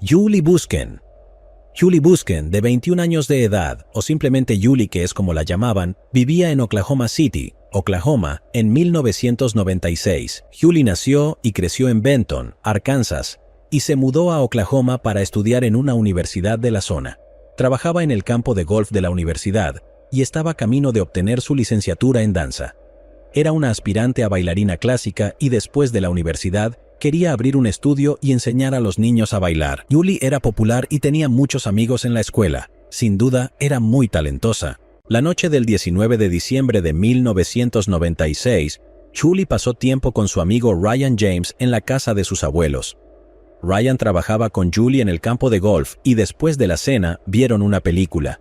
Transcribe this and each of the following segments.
Julie Busken. Julie Busken, de 21 años de edad, o simplemente Julie, que es como la llamaban, vivía en Oklahoma City, Oklahoma, en 1996. Julie nació y creció en Benton, Arkansas, y se mudó a Oklahoma para estudiar en una universidad de la zona. Trabajaba en el campo de golf de la universidad y estaba camino de obtener su licenciatura en danza. Era una aspirante a bailarina clásica y después de la universidad quería abrir un estudio y enseñar a los niños a bailar. Julie era popular y tenía muchos amigos en la escuela. Sin duda, era muy talentosa. La noche del 19 de diciembre de 1996, Julie pasó tiempo con su amigo Ryan James en la casa de sus abuelos. Ryan trabajaba con Julie en el campo de golf y después de la cena vieron una película.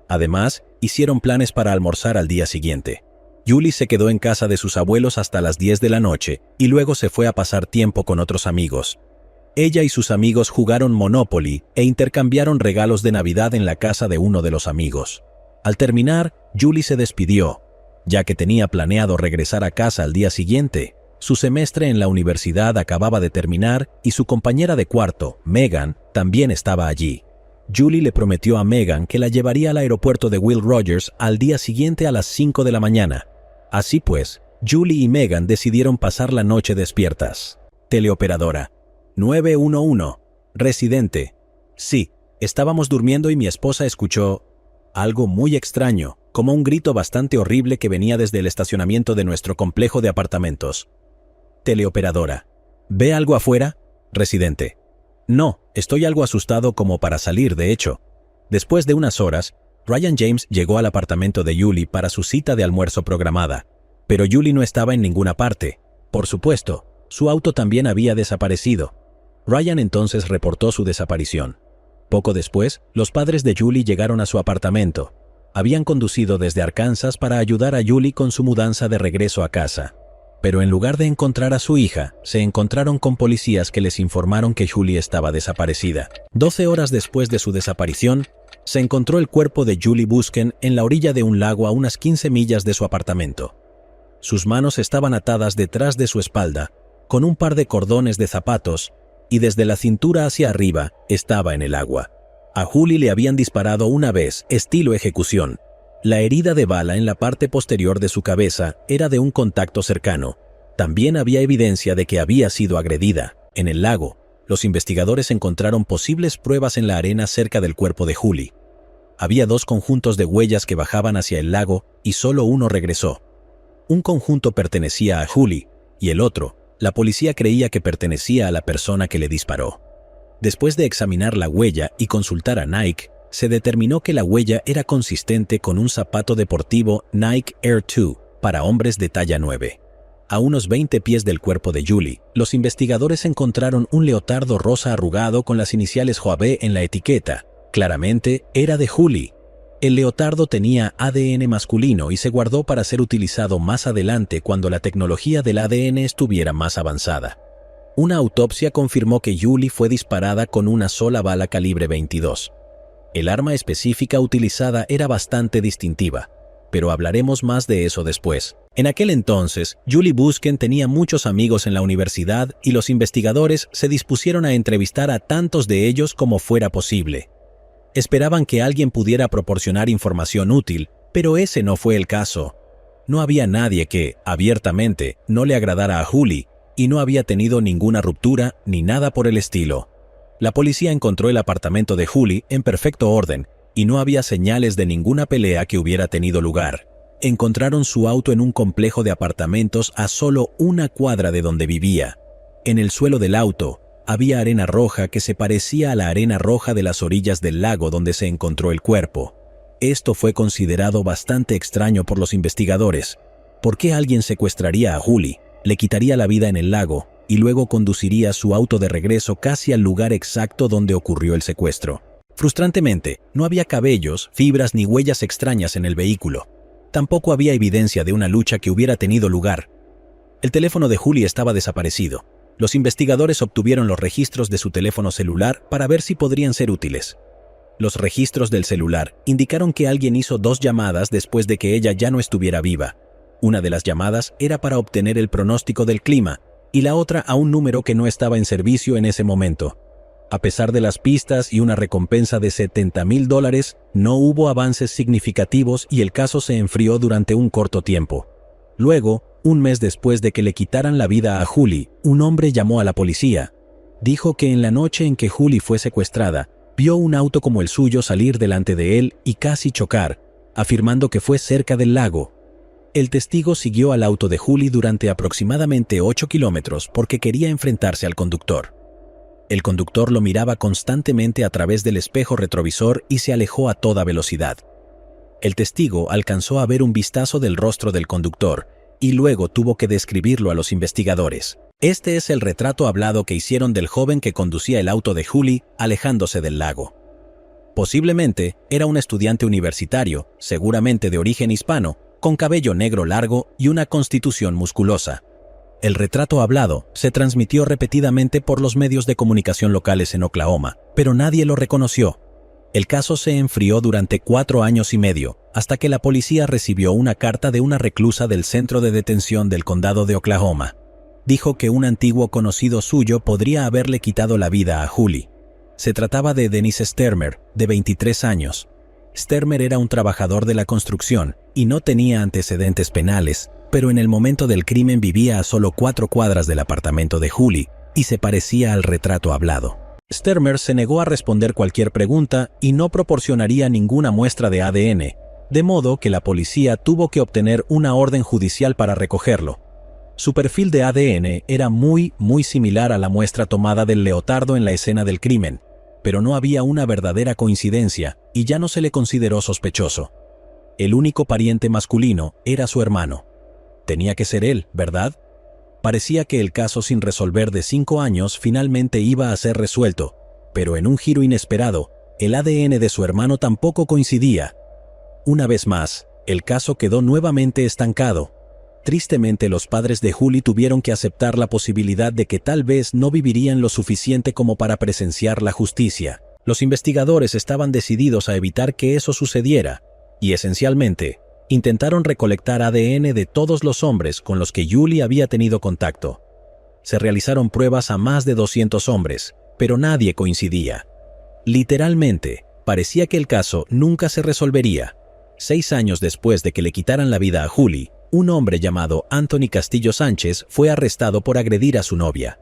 Además, hicieron planes para almorzar al día siguiente. Julie se quedó en casa de sus abuelos hasta las 10 de la noche y luego se fue a pasar tiempo con otros amigos. Ella y sus amigos jugaron Monopoly e intercambiaron regalos de Navidad en la casa de uno de los amigos. Al terminar, Julie se despidió, ya que tenía planeado regresar a casa al día siguiente. Su semestre en la universidad acababa de terminar y su compañera de cuarto, Megan, también estaba allí. Julie le prometió a Megan que la llevaría al aeropuerto de Will Rogers al día siguiente a las 5 de la mañana. Así pues, Julie y Megan decidieron pasar la noche despiertas. Teleoperadora. 911. Residente. Sí, estábamos durmiendo y mi esposa escuchó algo muy extraño, como un grito bastante horrible que venía desde el estacionamiento de nuestro complejo de apartamentos. Teleoperadora. ¿Ve algo afuera? Residente. No, estoy algo asustado como para salir, de hecho. Después de unas horas, Ryan James llegó al apartamento de Julie para su cita de almuerzo programada, pero Julie no estaba en ninguna parte. Por supuesto, su auto también había desaparecido. Ryan entonces reportó su desaparición. Poco después, los padres de Julie llegaron a su apartamento. Habían conducido desde Arkansas para ayudar a Julie con su mudanza de regreso a casa. Pero en lugar de encontrar a su hija, se encontraron con policías que les informaron que Julie estaba desaparecida. 12 horas después de su desaparición, se encontró el cuerpo de Julie Busken en la orilla de un lago a unas 15 millas de su apartamento. Sus manos estaban atadas detrás de su espalda, con un par de cordones de zapatos, y desde la cintura hacia arriba estaba en el agua. A Julie le habían disparado una vez, estilo ejecución. La herida de bala en la parte posterior de su cabeza era de un contacto cercano. También había evidencia de que había sido agredida. En el lago, los investigadores encontraron posibles pruebas en la arena cerca del cuerpo de Julie. Había 2 conjuntos de huellas que bajaban hacia el lago y solo uno regresó. Un conjunto pertenecía a Julie y el otro, la policía creía que pertenecía a la persona que le disparó. Después de examinar la huella y consultar a Nike, se determinó que la huella era consistente con un zapato deportivo Nike Air 2 para hombres de talla 9. A unos 20 pies del cuerpo de Julie, los investigadores encontraron un leotardo rosa arrugado con las iniciales JB en la etiqueta. Claramente, era de Julie. El leotardo tenía ADN masculino y se guardó para ser utilizado más adelante cuando la tecnología del ADN estuviera más avanzada. Una autopsia confirmó que Julie fue disparada con una sola bala calibre 22. El arma específica utilizada era bastante distintiva, pero hablaremos más de eso después. En aquel entonces, Julie Busken tenía muchos amigos en la universidad y los investigadores se dispusieron a entrevistar a tantos de ellos como fuera posible. Esperaban que alguien pudiera proporcionar información útil, pero ese no fue el caso. No había nadie que, abiertamente, no le agradara a Julie, y no había tenido ninguna ruptura ni nada por el estilo. La policía encontró el apartamento de Julie en perfecto orden y no había señales de ninguna pelea que hubiera tenido lugar. Encontraron su auto en un complejo de apartamentos a solo una cuadra de donde vivía. En el suelo del auto había arena roja que se parecía a la arena roja de las orillas del lago donde se encontró el cuerpo. Esto fue considerado bastante extraño por los investigadores. ¿Por qué alguien secuestraría a Julie, le quitaría la vida en el lago y luego conduciría su auto de regreso casi al lugar exacto donde ocurrió el secuestro? Frustrantemente, no había cabellos, fibras ni huellas extrañas en el vehículo. Tampoco había evidencia de una lucha que hubiera tenido lugar. El teléfono de Julie estaba desaparecido. Los investigadores obtuvieron los registros de su teléfono celular para ver si podrían ser útiles. Los registros del celular indicaron que alguien hizo 2 llamadas después de que ella ya no estuviera viva. Una de las llamadas era para obtener el pronóstico del clima y la otra a un número que no estaba en servicio en ese momento. A pesar de las pistas y una recompensa de $70,000, no hubo avances significativos y el caso se enfrió durante un corto tiempo. Luego, un mes después de que le quitaran la vida a Julie, un hombre llamó a la policía. Dijo que en la noche en que Julie fue secuestrada, vio un auto como el suyo salir delante de él y casi chocar, afirmando que fue cerca del lago. El testigo siguió al auto de Julie durante aproximadamente 8 kilómetros porque quería enfrentarse al conductor. El conductor lo miraba constantemente a través del espejo retrovisor y se alejó a toda velocidad. El testigo alcanzó a ver un vistazo del rostro del conductor y luego tuvo que describirlo a los investigadores. Este es el retrato hablado que hicieron del joven que conducía el auto de Julie alejándose del lago. Posiblemente era un estudiante universitario, seguramente de origen hispano, con cabello negro largo y una constitución musculosa. El retrato hablado se transmitió repetidamente por los medios de comunicación locales en Oklahoma, pero nadie lo reconoció. El caso se enfrió durante 4 años y medio, hasta que la policía recibió una carta de una reclusa del centro de detención del condado de Oklahoma. Dijo que un antiguo conocido suyo podría haberle quitado la vida a Julie. Se trataba de Dennis Stermer, de 23 años. Stermer era un trabajador de la construcción y no tenía antecedentes penales, pero en el momento del crimen vivía a solo 4 cuadras del apartamento de Julie y se parecía al retrato hablado. Stermer se negó a responder cualquier pregunta y no proporcionaría ninguna muestra de ADN, de modo que la policía tuvo que obtener una orden judicial para recogerlo. Su perfil de ADN era muy similar a la muestra tomada del leotardo en la escena del crimen, pero no había una verdadera coincidencia y ya no se le consideró sospechoso. El único pariente masculino era su hermano. Tenía que ser él, ¿verdad? Parecía que el caso sin resolver de 5 años finalmente iba a ser resuelto, pero en un giro inesperado, el ADN de su hermano tampoco coincidía. Una vez más, el caso quedó nuevamente estancado. Tristemente, los padres de Julie tuvieron que aceptar la posibilidad de que tal vez no vivirían lo suficiente como para presenciar la justicia. Los investigadores estaban decididos a evitar que eso sucediera, y esencialmente, intentaron recolectar ADN de todos los hombres con los que Julie había tenido contacto. Se realizaron pruebas a más de 200 hombres, pero nadie coincidía. Literalmente, parecía que el caso nunca se resolvería. 6 años después de que le quitaran la vida a Julie, un hombre llamado Anthony Castillo Sánchez fue arrestado por agredir a su novia.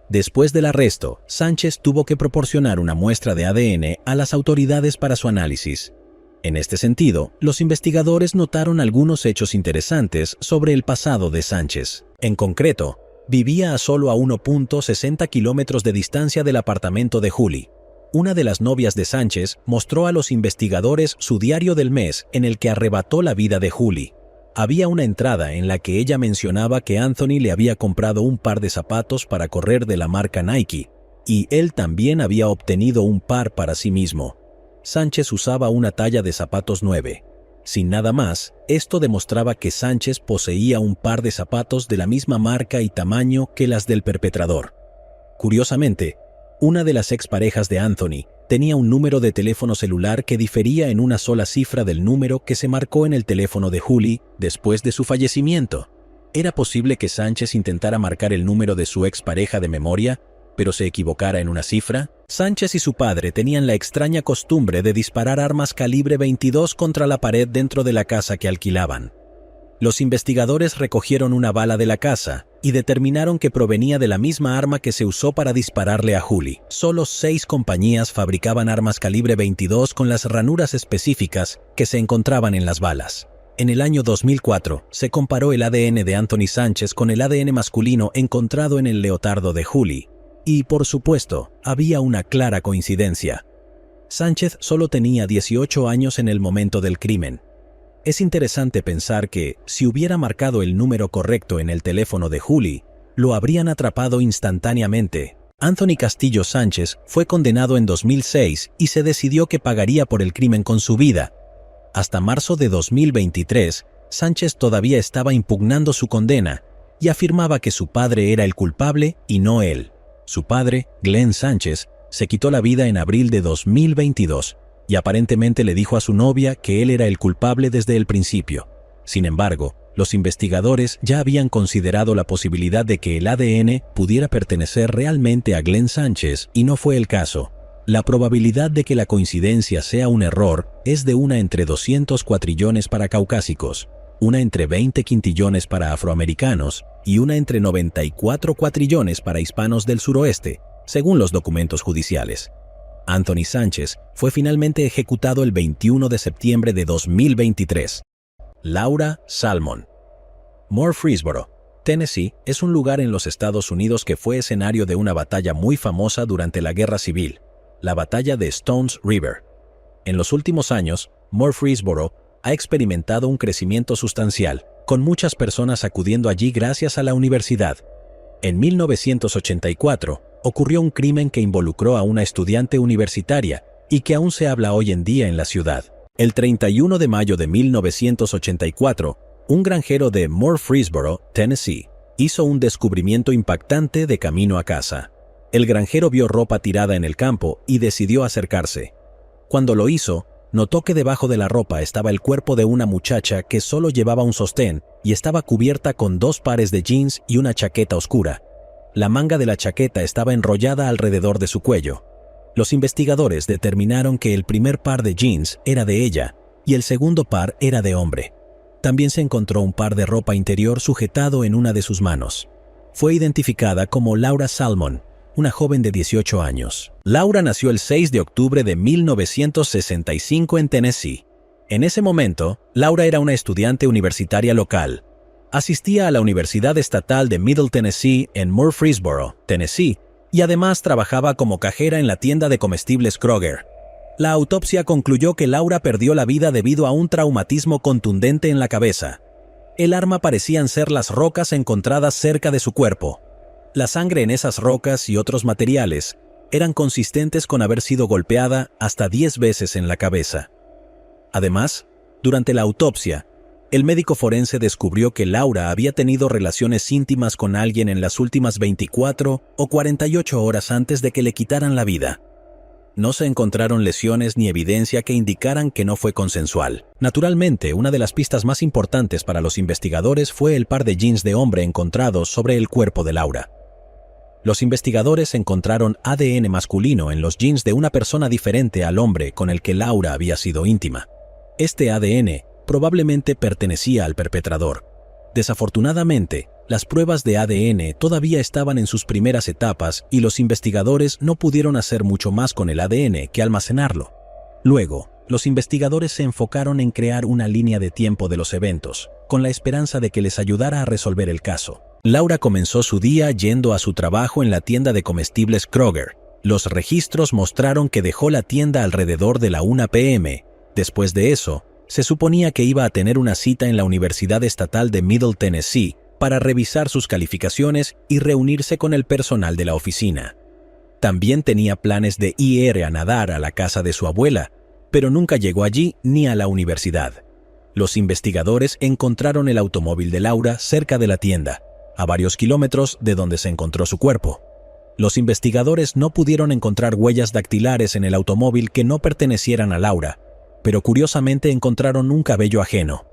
Después del arresto, Sánchez tuvo que proporcionar una muestra de ADN a las autoridades para su análisis. En este sentido, los investigadores notaron algunos hechos interesantes sobre el pasado de Sánchez. En concreto, vivía a solo a 1.60 kilómetros de distancia del apartamento de Julie. Una de las novias de Sánchez mostró a los investigadores su diario del mes en el que arrebató la vida de Julie. Había una entrada en la que ella mencionaba que Anthony le había comprado un par de zapatos para correr de la marca Nike, y él también había obtenido un par para sí mismo. Sánchez usaba una talla de zapatos 9. Sin nada más, esto demostraba que Sánchez poseía un par de zapatos de la misma marca y tamaño que las del perpetrador. Curiosamente, una de las exparejas de Anthony tenía un número de teléfono celular que difería en una sola cifra del número que se marcó en el teléfono de Julie después de su fallecimiento. ¿Era posible que Sánchez intentara marcar el número de su expareja de memoria, pero se equivocara en una cifra? Sánchez y su padre tenían la extraña costumbre de disparar armas calibre 22 contra la pared dentro de la casa que alquilaban. Los investigadores recogieron una bala de la casa y determinaron que provenía de la misma arma que se usó para dispararle a Julie. Solo 6 compañías fabricaban armas calibre 22 con las ranuras específicas que se encontraban en las balas. En el año 2004, se comparó el ADN de Anthony Sánchez con el ADN masculino encontrado en el leotardo de Julie. Y, por supuesto, había una clara coincidencia. Sánchez solo tenía 18 años en el momento del crimen. Es interesante pensar que, si hubiera marcado el número correcto en el teléfono de Julie, lo habrían atrapado instantáneamente. Anthony Castillo Sánchez fue condenado en 2006 y se decidió que pagaría por el crimen con su vida. Hasta marzo de 2023, Sánchez todavía estaba impugnando su condena y afirmaba que su padre era el culpable y no él. Su padre, Glenn Sánchez, se quitó la vida en abril de 2022 y aparentemente le dijo a su novia que él era el culpable desde el principio. Sin embargo, Los investigadores ya habían considerado la posibilidad de que el ADN pudiera pertenecer realmente a Glenn Sánchez y no fue el caso. La probabilidad de que la coincidencia sea un error es de 1 entre 200 cuatrillones para caucásicos, 1 entre 20 quintillones para afroamericanos y 1 entre 94 cuatrillones para hispanos del suroeste, según los documentos judiciales. Anthony Sánchez fue finalmente ejecutado el 21 de septiembre de 2023. Laura Salmon. Murfreesboro, Tennessee, es un lugar en los Estados Unidos que fue escenario de una batalla muy famosa durante la Guerra Civil, la Batalla de Stones River. En los últimos años, Murfreesboro ha experimentado un crecimiento sustancial, con muchas personas acudiendo allí gracias a la universidad. En 1984, ocurrió un crimen que involucró a una estudiante universitaria y que aún se habla hoy en día en la ciudad. El 31 de mayo de 1984, un granjero de Murfreesboro, Tennessee, hizo un descubrimiento impactante de camino a casa. El granjero vio ropa tirada en el campo y decidió acercarse. Cuando lo hizo, notó que debajo de la ropa estaba el cuerpo de una muchacha que solo llevaba un sostén y estaba cubierta con 2 pares de jeans y una chaqueta oscura. La manga de la chaqueta estaba enrollada alrededor de su cuello. Los investigadores determinaron que el primer par de jeans era de ella y el segundo par era de hombre. También se encontró un par de ropa interior sujetado en una de sus manos. Fue identificada como Laura Salmon, una joven de 18 años. Laura nació el 6 de octubre de 1965 en Tennessee. En ese momento, Laura era una estudiante universitaria local. Asistía a la Universidad Estatal de Middle Tennessee en Murfreesboro, Tennessee, y además trabajaba como cajera en la tienda de comestibles Kroger. La autopsia concluyó que Laura perdió la vida debido a un traumatismo contundente en la cabeza. El arma parecían ser las rocas encontradas cerca de su cuerpo. La sangre en esas rocas y otros materiales eran consistentes con haber sido golpeada hasta 10 veces en la cabeza. Además, durante la autopsia, el médico forense descubrió que Laura había tenido relaciones íntimas con alguien en las últimas 24 o 48 horas antes de que le quitaran la vida. No se encontraron lesiones ni evidencia que indicaran que no fue consensual. Naturalmente, una de las pistas más importantes para los investigadores fue el par de jeans de hombre encontrados sobre el cuerpo de Laura. Los investigadores encontraron ADN masculino en los jeans de una persona diferente al hombre con el que Laura había sido íntima. Este ADN probablemente pertenecía al perpetrador. Desafortunadamente, las pruebas de ADN todavía estaban en sus primeras etapas y los investigadores no pudieron hacer mucho más con el ADN que almacenarlo. Luego, los investigadores se enfocaron en crear una línea de tiempo de los eventos, con la esperanza de que les ayudara a resolver el caso. Laura comenzó su día yendo a su trabajo en la tienda de comestibles Kroger. Los registros mostraron que dejó la tienda alrededor de la 1 p.m. Después de eso, se suponía que iba a tener una cita en la Universidad Estatal de Middle Tennessee para revisar sus calificaciones y reunirse con el personal de la oficina. También tenía planes de ir a nadar a la casa de su abuela, pero nunca llegó allí ni a la universidad. Los investigadores encontraron el automóvil de Laura cerca de la tienda, a varios kilómetros de donde se encontró su cuerpo. Los investigadores no pudieron encontrar huellas dactilares en el automóvil que no pertenecieran a Laura, pero curiosamente encontraron un cabello ajeno.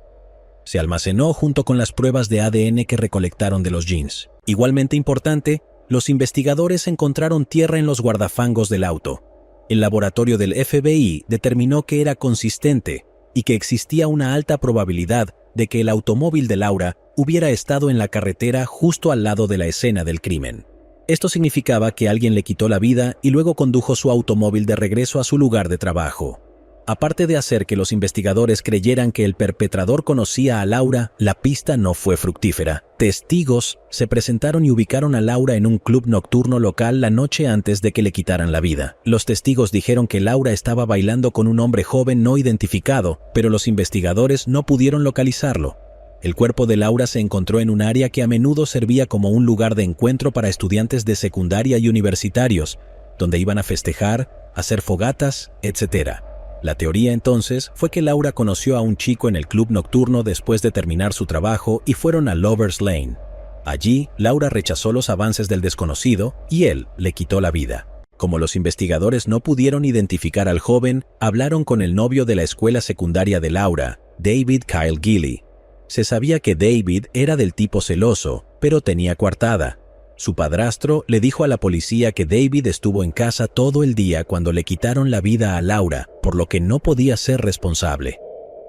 Se almacenó junto con las pruebas de ADN que recolectaron de los jeans. Igualmente importante, los investigadores encontraron tierra en los guardafangos del auto. El laboratorio del FBI determinó que era consistente y que existía una alta probabilidad de que el automóvil de Laura hubiera estado en la carretera justo al lado de la escena del crimen. Esto significaba que alguien le quitó la vida y luego condujo su automóvil de regreso a su lugar de trabajo. Aparte de hacer que los investigadores creyeran que el perpetrador conocía a Laura, la pista no fue fructífera. Testigos se presentaron y ubicaron a Laura en un club nocturno local la noche antes de que le quitaran la vida. Los testigos dijeron que Laura estaba bailando con un hombre joven no identificado, pero los investigadores no pudieron localizarlo. El cuerpo de Laura se encontró en un área que a menudo servía como un lugar de encuentro para estudiantes de secundaria y universitarios, donde iban a festejar, hacer fogatas, etc. La teoría entonces fue que Laura conoció a un chico en el club nocturno después de terminar su trabajo y fueron a Lovers Lane. Allí, Laura rechazó los avances del desconocido y él le quitó la vida. Como los investigadores no pudieron identificar al joven, hablaron con el novio de la escuela secundaria de Laura, David Kyle Gilley. Se sabía que David era del tipo celoso, pero tenía coartada. Su padrastro le dijo a la policía que David estuvo en casa todo el día cuando le quitaron la vida a Laura, por lo que no podía ser responsable.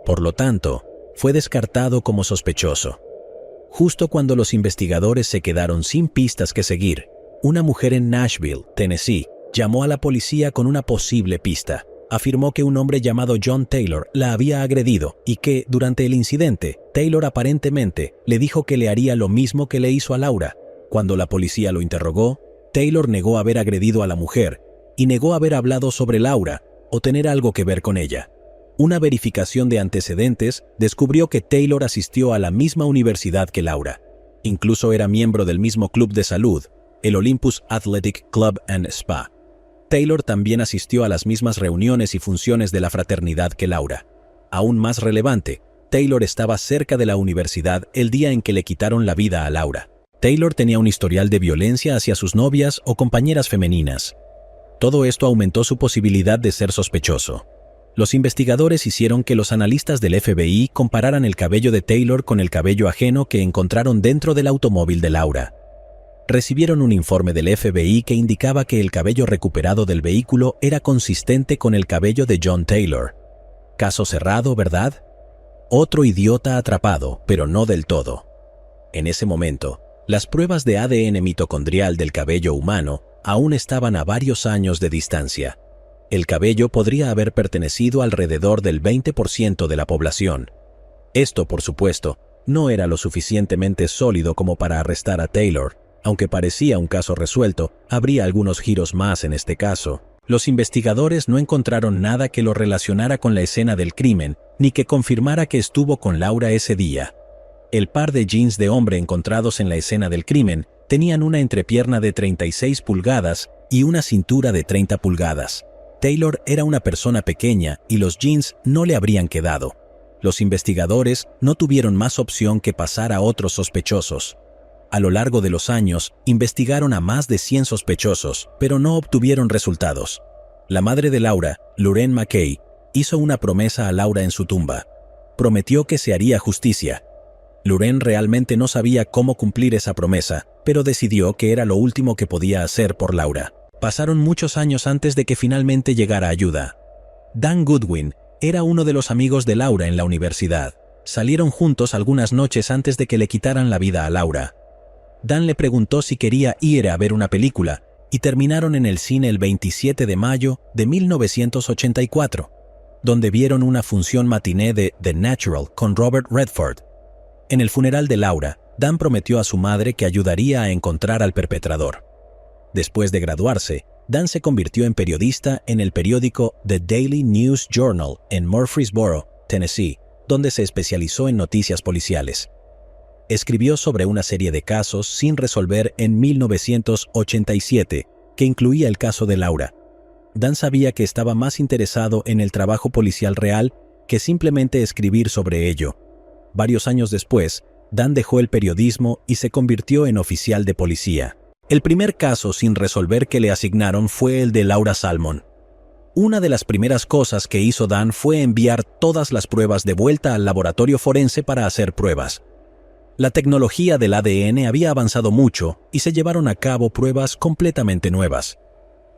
Por lo tanto, fue descartado como sospechoso. Justo cuando los investigadores se quedaron sin pistas que seguir, una mujer en Nashville, Tennessee, llamó a la policía con una posible pista. Afirmó que un hombre llamado John Taylor la había agredido y que, durante el incidente, Taylor aparentemente le dijo que le haría lo mismo que le hizo a Laura. Cuando la policía lo interrogó, Taylor negó haber agredido a la mujer y negó haber hablado sobre Laura o tener algo que ver con ella. Una verificación de antecedentes descubrió que Taylor asistió a la misma universidad que Laura. Incluso era miembro del mismo club de salud, el Olympus Athletic Club and Spa. Taylor también asistió a las mismas reuniones y funciones de la fraternidad que Laura. Aún más relevante, Taylor estaba cerca de la universidad el día en que le quitaron la vida a Laura. Taylor tenía un historial de violencia hacia sus novias o compañeras femeninas. Todo esto aumentó su posibilidad de ser sospechoso. Los investigadores hicieron que los analistas del FBI compararan el cabello de Taylor con el cabello ajeno que encontraron dentro del automóvil de Laura. Recibieron un informe del FBI que indicaba que el cabello recuperado del vehículo era consistente con el cabello de John Taylor. Caso cerrado, ¿verdad? Otro idiota atrapado, pero no del todo. En ese momento, las pruebas de ADN mitocondrial del cabello humano aún estaban a varios años de distancia. El cabello podría haber pertenecido alrededor del 20% de la población. Esto, por supuesto, no era lo suficientemente sólido como para arrestar a Taylor. Aunque parecía un caso resuelto, habría algunos giros más en este caso. Los investigadores no encontraron nada que lo relacionara con la escena del crimen, ni que confirmara que estuvo con Laura ese día. El par de jeans de hombre encontrados en la escena del crimen tenían una entrepierna de 36 pulgadas y una cintura de 30 pulgadas. Taylor era una persona pequeña y los jeans no le habrían quedado. Los investigadores no tuvieron más opción que pasar a otros sospechosos. A lo largo de los años, investigaron a más de 100 sospechosos, pero no obtuvieron resultados. La madre de Laura, Lorraine McKay, hizo una promesa a Laura en su tumba. Prometió que se haría justicia. Lorraine realmente no sabía cómo cumplir esa promesa, pero decidió que era lo último que podía hacer por Laura. Pasaron muchos años antes de que finalmente llegara ayuda. Dan Goodwin era uno de los amigos de Laura en la universidad. Salieron juntos algunas noches antes de que le quitaran la vida a Laura. Dan le preguntó si quería ir a ver una película, y terminaron en el cine el 27 de mayo de 1984, donde vieron una función matiné de The Natural con Robert Redford. En el funeral de Laura, Dan prometió a su madre que ayudaría a encontrar al perpetrador. Después de graduarse, Dan se convirtió en periodista en el periódico The Daily News Journal en Murfreesboro, Tennessee, donde se especializó en noticias policiales. Escribió sobre una serie de casos sin resolver en 1987, que incluía el caso de Laura. Dan sabía que estaba más interesado en el trabajo policial real que simplemente escribir sobre ello. Varios años después, Dan dejó el periodismo y se convirtió en oficial de policía. El primer caso sin resolver que le asignaron fue el de Laura Salmon. Una de las primeras cosas que hizo Dan fue enviar todas las pruebas de vuelta al laboratorio forense para hacer pruebas. La tecnología del ADN había avanzado mucho y se llevaron a cabo pruebas completamente nuevas.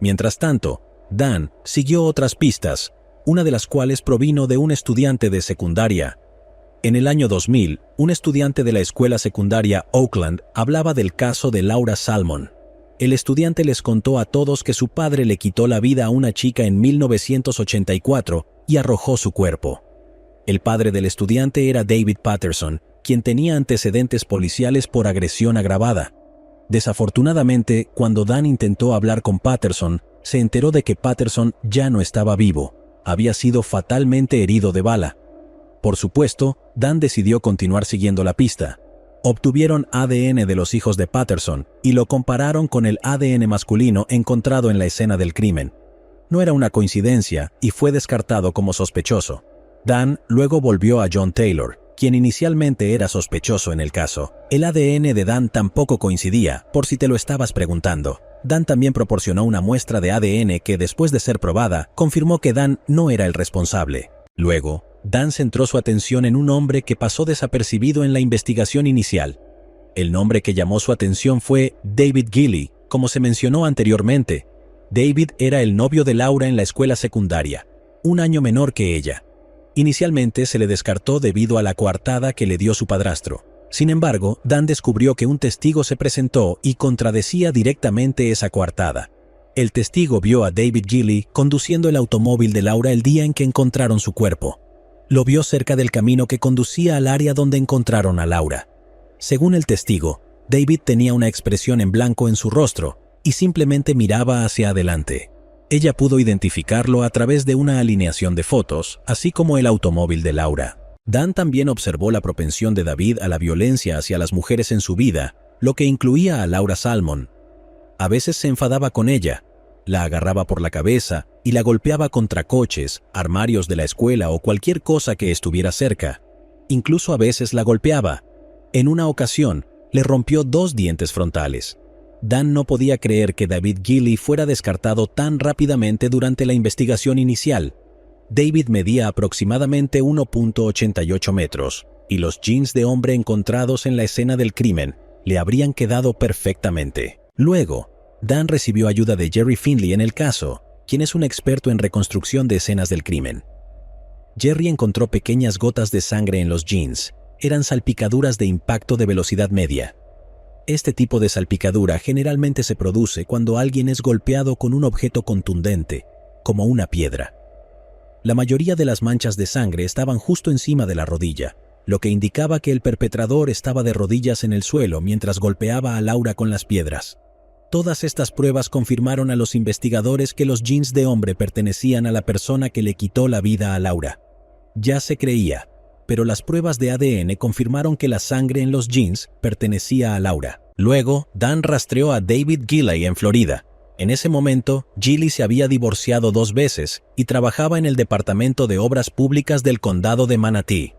Mientras tanto, Dan siguió otras pistas, una de las cuales provino de un estudiante de secundaria. En el año 2000, un estudiante de la escuela secundaria Oakland hablaba del caso de Laura Salmon. El estudiante les contó a todos que su padre le quitó la vida a una chica en 1984 y arrojó su cuerpo. El padre del estudiante era David Patterson, quien tenía antecedentes policiales por agresión agravada. Desafortunadamente, cuando Dan intentó hablar con Patterson, se enteró de que Patterson ya no estaba vivo, había sido fatalmente herido de bala. Por supuesto, Dan decidió continuar siguiendo la pista. Obtuvieron ADN de los hijos de Patterson y lo compararon con el ADN masculino encontrado en la escena del crimen. No era una coincidencia y fue descartado como sospechoso. Dan luego volvió a John Taylor, quien inicialmente era sospechoso en el caso. El ADN de Dan tampoco coincidía, por si te lo estabas preguntando. Dan también proporcionó una muestra de ADN que, después de ser probada, confirmó que Dan no era el responsable. Luego, Dan centró su atención en un hombre que pasó desapercibido en la investigación inicial. El nombre que llamó su atención fue David Gilley, como se mencionó anteriormente. David era el novio de Laura en la escuela secundaria, un año menor que ella. Inicialmente se le descartó debido a la coartada que le dio su padrastro. Sin embargo, Dan descubrió que un testigo se presentó y contradecía directamente esa coartada. El testigo vio a David Gilley conduciendo el automóvil de Laura el día en que encontraron su cuerpo. Lo vio cerca del camino que conducía al área donde encontraron a Laura. Según el testigo, David tenía una expresión en blanco en su rostro y simplemente miraba hacia adelante. Ella pudo identificarlo a través de una alineación de fotos, así como el automóvil de Laura. Dan también observó la propensión de David a la violencia hacia las mujeres en su vida, lo que incluía a Laura Salmon. A veces se enfadaba con ella, la agarraba por la cabeza y la golpeaba contra coches, armarios de la escuela o cualquier cosa que estuviera cerca. Incluso a veces la golpeaba. En una ocasión, le rompió 2 dientes frontales. Dan no podía creer que David Gilley fuera descartado tan rápidamente durante la investigación inicial. David medía aproximadamente 1.88 metros, y los jeans de hombre encontrados en la escena del crimen le habrían quedado perfectamente. Luego, Dan recibió ayuda de Jerry Finley en el caso, quien es un experto en reconstrucción de escenas del crimen. Jerry encontró pequeñas gotas de sangre en los jeans. Eran salpicaduras de impacto de velocidad media. Este tipo de salpicadura generalmente se produce cuando alguien es golpeado con un objeto contundente, como una piedra. La mayoría de las manchas de sangre estaban justo encima de la rodilla, lo que indicaba que el perpetrador estaba de rodillas en el suelo mientras golpeaba a Laura con las piedras. Todas estas pruebas confirmaron a los investigadores que los jeans de hombre pertenecían a la persona que le quitó la vida a Laura. Ya se creía, pero las pruebas de ADN confirmaron que la sangre en los jeans pertenecía a Laura. Luego, Dan rastreó a David Gilley en Florida. En ese momento, Gilley se había divorciado 2 veces y trabajaba en el Departamento de Obras Públicas del Condado de Manatee.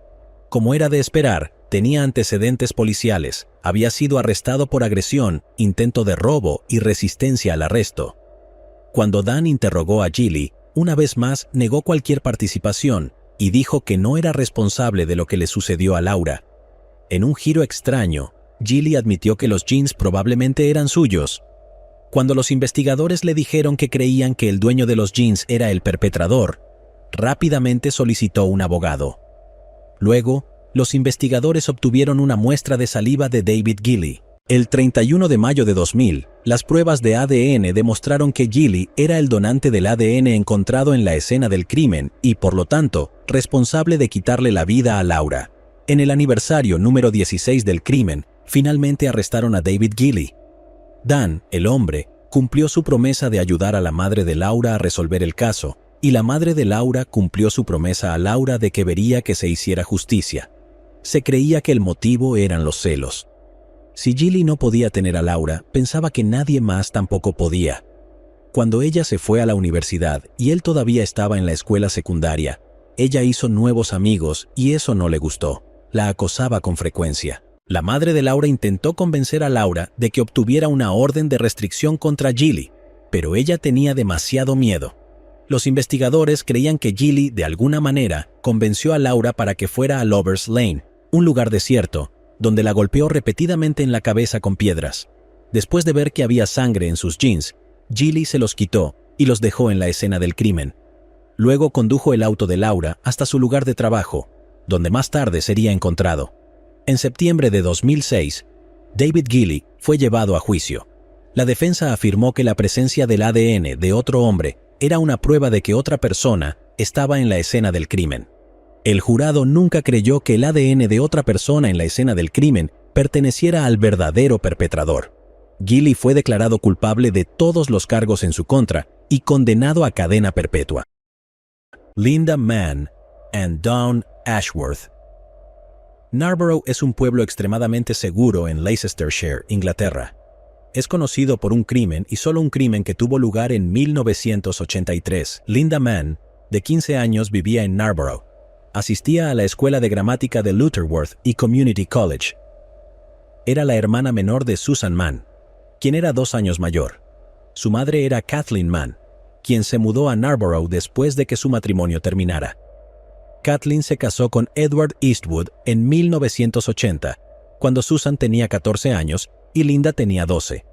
Como era de esperar, tenía antecedentes policiales, había sido arrestado por agresión, intento de robo y resistencia al arresto. Cuando Dan interrogó a Gilley, una vez más negó cualquier participación y dijo que no era responsable de lo que le sucedió a Laura. En un giro extraño, Gilley admitió que los jeans probablemente eran suyos. Cuando los investigadores le dijeron que creían que el dueño de los jeans era el perpetrador, rápidamente solicitó un abogado. Luego, los investigadores obtuvieron una muestra de saliva de David Gilley. El 31 de mayo de 2000, las pruebas de ADN demostraron que Gilley era el donante del ADN encontrado en la escena del crimen y, por lo tanto, responsable de quitarle la vida a Laura. En el aniversario número 16 del crimen, finalmente arrestaron a David Gilley. Dan, el hombre, cumplió su promesa de ayudar a la madre de Laura a resolver el caso, y la madre de Laura cumplió su promesa a Laura de que vería que se hiciera justicia. Se creía que el motivo eran los celos. Si Gilley no podía tener a Laura, pensaba que nadie más tampoco podía. Cuando ella se fue a la universidad y él todavía estaba en la escuela secundaria, ella hizo nuevos amigos y eso no le gustó. La acosaba con frecuencia. La madre de Laura intentó convencer a Laura de que obtuviera una orden de restricción contra Gilley, pero ella tenía demasiado miedo. Los investigadores creían que Gilley, de alguna manera, convenció a Laura para que fuera a Lovers Lane, un lugar desierto, donde la golpeó repetidamente en la cabeza con piedras. Después de ver que había sangre en sus jeans, Gilley se los quitó y los dejó en la escena del crimen. Luego condujo el auto de Laura hasta su lugar de trabajo, donde más tarde sería encontrado. En septiembre de 2006, David Gilley fue llevado a juicio. La defensa afirmó que la presencia del ADN de otro hombre era una prueba de que otra persona estaba en la escena del crimen. El jurado nunca creyó que el ADN de otra persona en la escena del crimen perteneciera al verdadero perpetrador. Gilley fue declarado culpable de todos los cargos en su contra y condenado a cadena perpetua. Linda Mann and Dawn Ashworth. Narborough es un pueblo extremadamente seguro en Leicestershire, Inglaterra. Es conocido por un crimen y solo un crimen que tuvo lugar en 1983. Linda Mann, de 15 años, vivía en Narborough. Asistía a la escuela de gramática de Lutterworth y Community College. Era la hermana menor de Susan Mann, quien era 2 años mayor. Su madre era Kathleen Mann, quien se mudó a Narborough después de que su matrimonio terminara. Kathleen se casó con Edward Eastwood en 1980, cuando Susan tenía 14 años y Linda tenía 12.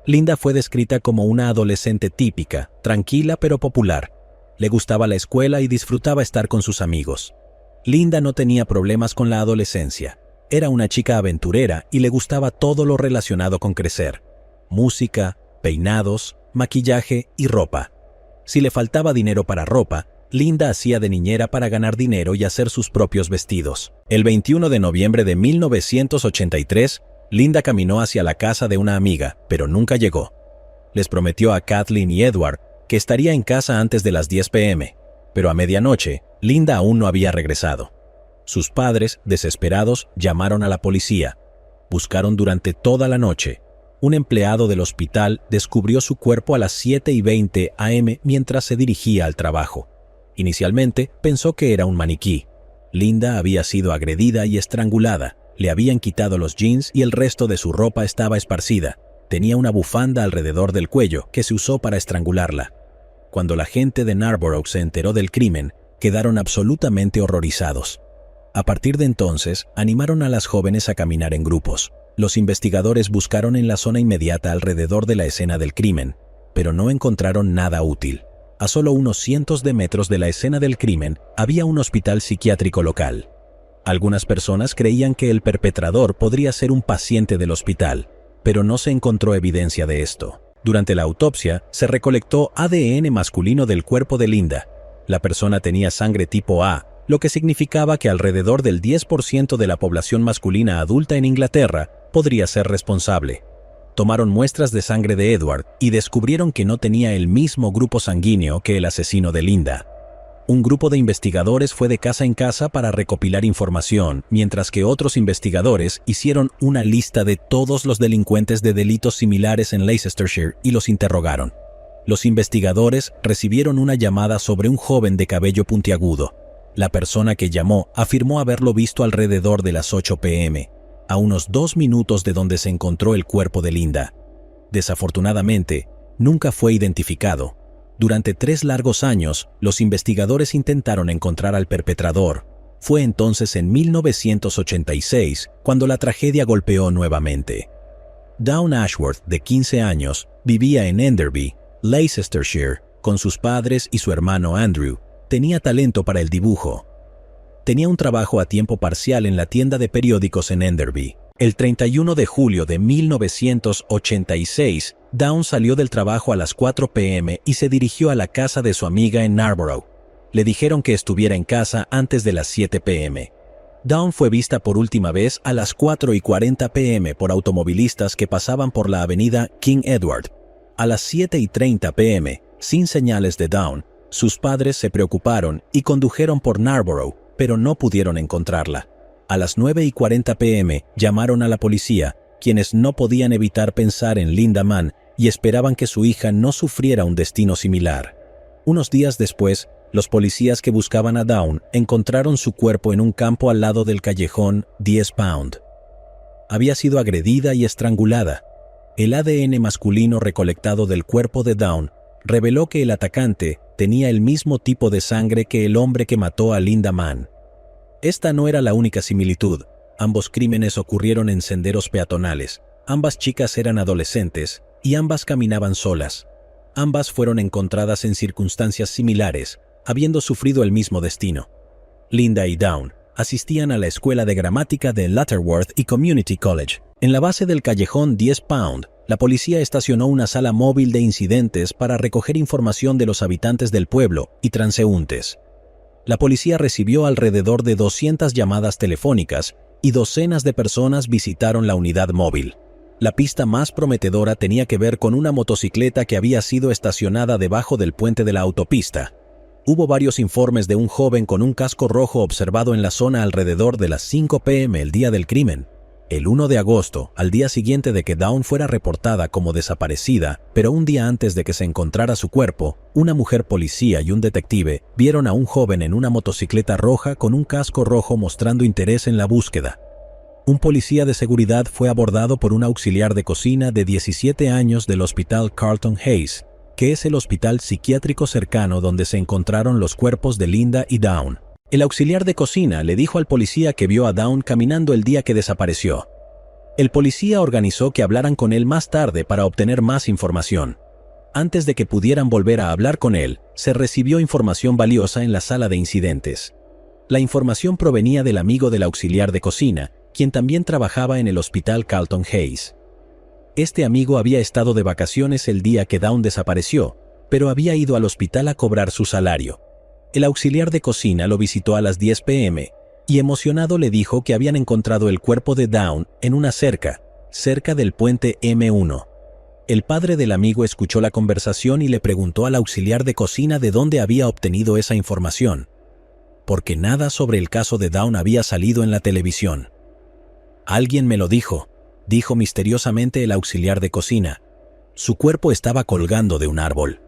Linda fue descrita como una adolescente típica, tranquila pero popular. Le gustaba la escuela y disfrutaba estar con sus amigos. Linda no tenía problemas con la adolescencia. Era una chica aventurera y le gustaba todo lo relacionado con crecer: música, peinados, maquillaje y ropa. Si le faltaba dinero para ropa, Linda hacía de niñera para ganar dinero y hacer sus propios vestidos. El 21 de noviembre de 1983, Linda caminó hacia la casa de una amiga, pero nunca llegó. Les prometió a Kathleen y Edward que estaría en casa antes de las 10 p.m., pero a medianoche, Linda aún no había regresado. Sus padres, desesperados, llamaron a la policía. Buscaron durante toda la noche. Un empleado del hospital descubrió su cuerpo a las 7:20 a.m. mientras se dirigía al trabajo. Inicialmente pensó que era un maniquí. Linda había sido agredida y estrangulada. Le habían quitado los jeans y el resto de su ropa estaba esparcida. Tenía una bufanda alrededor del cuello que se usó para estrangularla. Cuando la gente de Narborough se enteró del crimen, quedaron absolutamente horrorizados. A partir de entonces, animaron a las jóvenes a caminar en grupos. Los investigadores buscaron en la zona inmediata alrededor de la escena del crimen, pero no encontraron nada útil. A solo unos cientos de metros de la escena del crimen había un hospital psiquiátrico local. Algunas personas creían que el perpetrador podría ser un paciente del hospital, pero no se encontró evidencia de esto. Durante la autopsia, se recolectó ADN masculino del cuerpo de Linda. La persona tenía sangre tipo A, lo que significaba que alrededor del 10% de la población masculina adulta en Inglaterra podría ser responsable. Tomaron muestras de sangre de Edward y descubrieron que no tenía el mismo grupo sanguíneo que el asesino de Linda. Un grupo de investigadores fue de casa en casa para recopilar información, mientras que otros investigadores hicieron una lista de todos los delincuentes de delitos similares en Leicestershire y los interrogaron. Los investigadores recibieron una llamada sobre un joven de cabello puntiagudo. La persona que llamó afirmó haberlo visto alrededor de las 8 p.m., a unos 2 minutos de donde se encontró el cuerpo de Linda. Desafortunadamente, nunca fue identificado. Durante 3 largos años, los investigadores intentaron encontrar al perpetrador. Fue entonces en 1986 cuando la tragedia golpeó nuevamente. Dawn Ashworth, de 15 años, vivía en Enderby, Leicestershire, con sus padres y su hermano Andrew. Tenía talento para el dibujo. Tenía un trabajo a tiempo parcial en la tienda de periódicos en Enderby. El 31 de julio de 1986, Dawn salió del trabajo a las 4 p.m. y se dirigió a la casa de su amiga en Narborough. Le dijeron que estuviera en casa antes de las 7 p.m. Dawn fue vista por última vez a las 4:40 p.m. por automovilistas que pasaban por la avenida King Edward. A las 7:30 p.m., sin señales de Dawn, sus padres se preocuparon y condujeron por Narborough, pero no pudieron encontrarla. A las 9:40 p.m. llamaron a la policía, quienes no podían evitar pensar en Linda Mann y esperaban que su hija no sufriera un destino similar. Unos días después, los policías que buscaban a Dawn encontraron su cuerpo en un campo al lado del callejón 10 Pound. Había sido agredida y estrangulada. El ADN masculino recolectado del cuerpo de Dawn reveló que el atacante tenía el mismo tipo de sangre que el hombre que mató a Linda Mann. Esta no era la única similitud. Ambos crímenes ocurrieron en senderos peatonales. Ambas chicas eran adolescentes y ambas caminaban solas. Ambas fueron encontradas en circunstancias similares, habiendo sufrido el mismo destino. Linda y Dawn asistían a la escuela de gramática de Lutterworth y Community College. En la base del callejón 10 Pound, la policía estacionó una sala móvil de incidentes para recoger información de los habitantes del pueblo y transeúntes. La policía recibió alrededor de 200 llamadas telefónicas y docenas de personas visitaron la unidad móvil. La pista más prometedora tenía que ver con una motocicleta que había sido estacionada debajo del puente de la autopista. Hubo varios informes de un joven con un casco rojo observado en la zona alrededor de las 5 p.m. el día del crimen. El 1 de agosto, al día siguiente de que Dawn fuera reportada como desaparecida, pero un día antes de que se encontrara su cuerpo, una mujer policía y un detective vieron a un joven en una motocicleta roja con un casco rojo mostrando interés en la búsqueda. Un policía de seguridad fue abordado por un auxiliar de cocina de 17 años del hospital Carlton Hayes, que es el hospital psiquiátrico cercano donde se encontraron los cuerpos de Linda y Dawn. El auxiliar de cocina le dijo al policía que vio a Dawn caminando el día que desapareció. El policía organizó que hablaran con él más tarde para obtener más información. Antes de que pudieran volver a hablar con él, se recibió información valiosa en la sala de incidentes. La información provenía del amigo del auxiliar de cocina, quien también trabajaba en el hospital Carlton Hayes. Este amigo había estado de vacaciones el día que Dawn desapareció, pero había ido al hospital a cobrar su salario. El auxiliar de cocina lo visitó a las 10 p.m. y emocionado le dijo que habían encontrado el cuerpo de Dawn en una cerca, cerca del puente M1. El padre del amigo escuchó la conversación y le preguntó al auxiliar de cocina de dónde había obtenido esa información, porque nada sobre el caso de Dawn había salido en la televisión. «Alguien me lo dijo», dijo misteriosamente el auxiliar de cocina. Su cuerpo estaba colgando de un árbol.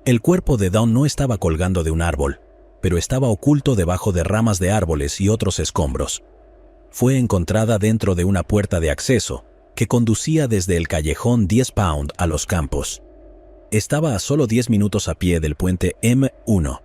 El cuerpo de Dawn no estaba colgando de un árbol, pero estaba oculto debajo de ramas de árboles y otros escombros. Fue encontrada dentro de una puerta de acceso que conducía desde el callejón 10 Pound a los campos. Estaba a solo 10 minutos a pie del puente M1.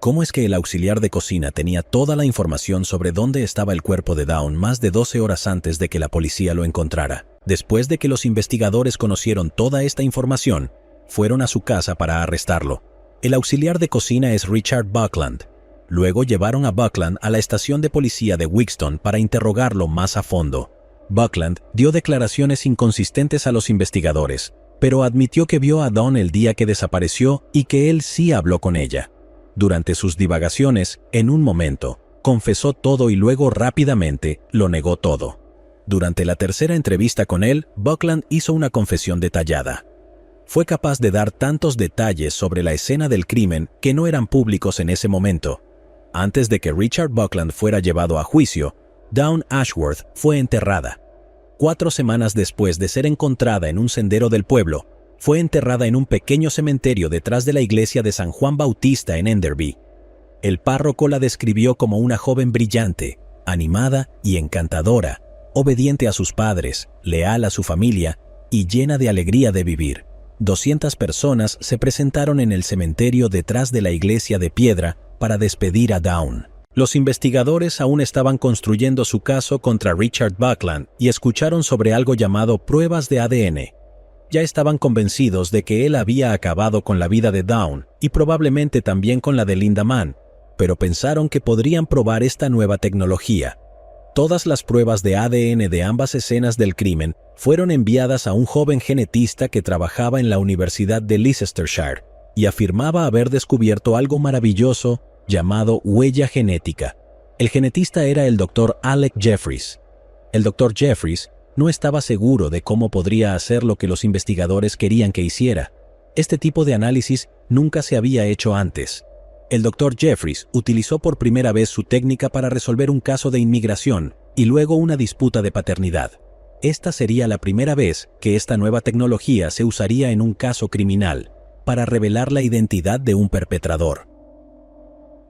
¿Cómo es que el auxiliar de cocina tenía toda la información sobre dónde estaba el cuerpo de Dawn más de 12 horas antes de que la policía lo encontrara? Después de que los investigadores conocieron toda esta información, fueron a su casa para arrestarlo. El auxiliar de cocina es Richard Buckland. Luego llevaron a Buckland a la estación de policía de Wixton para interrogarlo más a fondo. Buckland dio declaraciones inconsistentes a los investigadores, pero admitió que vio a Dawn el día que desapareció y que él sí habló con ella. Durante sus divagaciones, en un momento, confesó todo y luego rápidamente lo negó todo. Durante la tercera entrevista con él, Buckland hizo una confesión detallada. Fue capaz de dar tantos detalles sobre la escena del crimen que no eran públicos en ese momento. Antes de que Richard Buckland fuera llevado a juicio, Dawn Ashworth fue enterrada. 4 semanas después de ser encontrada en un sendero del pueblo, fue enterrada en un pequeño cementerio detrás de la iglesia de San Juan Bautista en Enderby. El párroco la describió como una joven brillante, animada y encantadora, obediente a sus padres, leal a su familia y llena de alegría de vivir. 200 personas se presentaron en el cementerio detrás de la iglesia de piedra para despedir a Dawn. Los investigadores aún estaban construyendo su caso contra Richard Buckland y escucharon sobre algo llamado pruebas de ADN. Ya estaban convencidos de que él había acabado con la vida de Dawn y probablemente también con la de Linda Mann, pero pensaron que podrían probar esta nueva tecnología. Todas las pruebas de ADN de ambas escenas del crimen fueron enviadas a un joven genetista que trabajaba en la Universidad de Leicestershire y afirmaba haber descubierto algo maravilloso llamado huella genética. El genetista era el Dr. Alec Jeffries. El Dr. Jeffries no estaba seguro de cómo podría hacer lo que los investigadores querían que hiciera. Este tipo de análisis nunca se había hecho antes. El Dr. Jeffries utilizó por primera vez su técnica para resolver un caso de inmigración y luego una disputa de paternidad. Esta sería la primera vez que esta nueva tecnología se usaría en un caso criminal, para revelar la identidad de un perpetrador.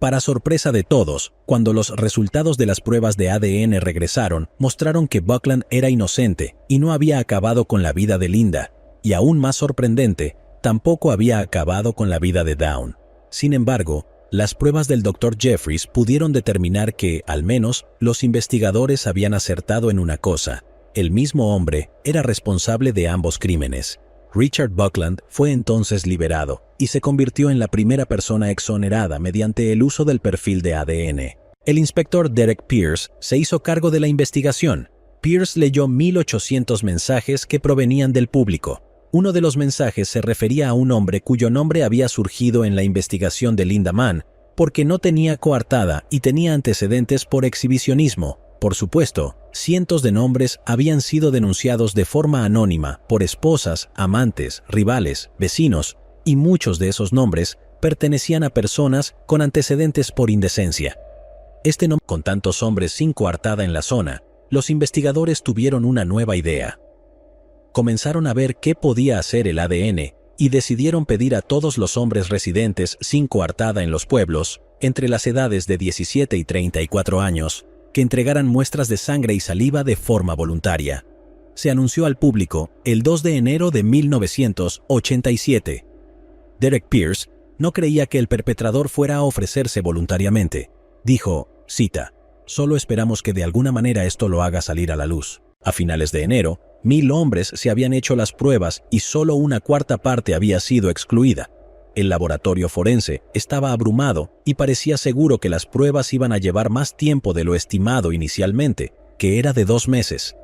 Para sorpresa de todos, cuando los resultados de las pruebas de ADN regresaron, mostraron que Buckland era inocente y no había acabado con la vida de Linda, y aún más sorprendente, tampoco había acabado con la vida de Dawn. Sin embargo, las pruebas del Dr. Jeffries pudieron determinar que, al menos, los investigadores habían acertado en una cosa: el mismo hombre era responsable de ambos crímenes. Richard Buckland fue entonces liberado y se convirtió en la primera persona exonerada mediante el uso del perfil de ADN. El inspector Derek Pierce se hizo cargo de la investigación. Pierce leyó 1.800 mensajes que provenían del público. Uno de los mensajes se refería a un hombre cuyo nombre había surgido en la investigación de Linda Mann porque no tenía coartada y tenía antecedentes por exhibicionismo. Por supuesto, cientos de nombres habían sido denunciados de forma anónima por esposas, amantes, rivales, vecinos, y muchos de esos nombres pertenecían a personas con antecedentes por indecencia. Este nombre, con tantos hombres sin coartada en la zona, los investigadores tuvieron una nueva idea. Comenzaron a ver qué podía hacer el ADN y decidieron pedir a todos los hombres residentes sin coartada en los pueblos, entre las edades de 17 y 34 años, que entregaran muestras de sangre y saliva de forma voluntaria. Se anunció al público el 2 de enero de 1987. Derek Pierce no creía que el perpetrador fuera a ofrecerse voluntariamente. Dijo, cita, «Solo esperamos que de alguna manera esto lo haga salir a la luz». A finales de enero, 1000 hombres se habían hecho las pruebas y solo una cuarta parte había sido excluida. El laboratorio forense estaba abrumado y parecía seguro que las pruebas iban a llevar más tiempo de lo estimado inicialmente, que era de 2 meses.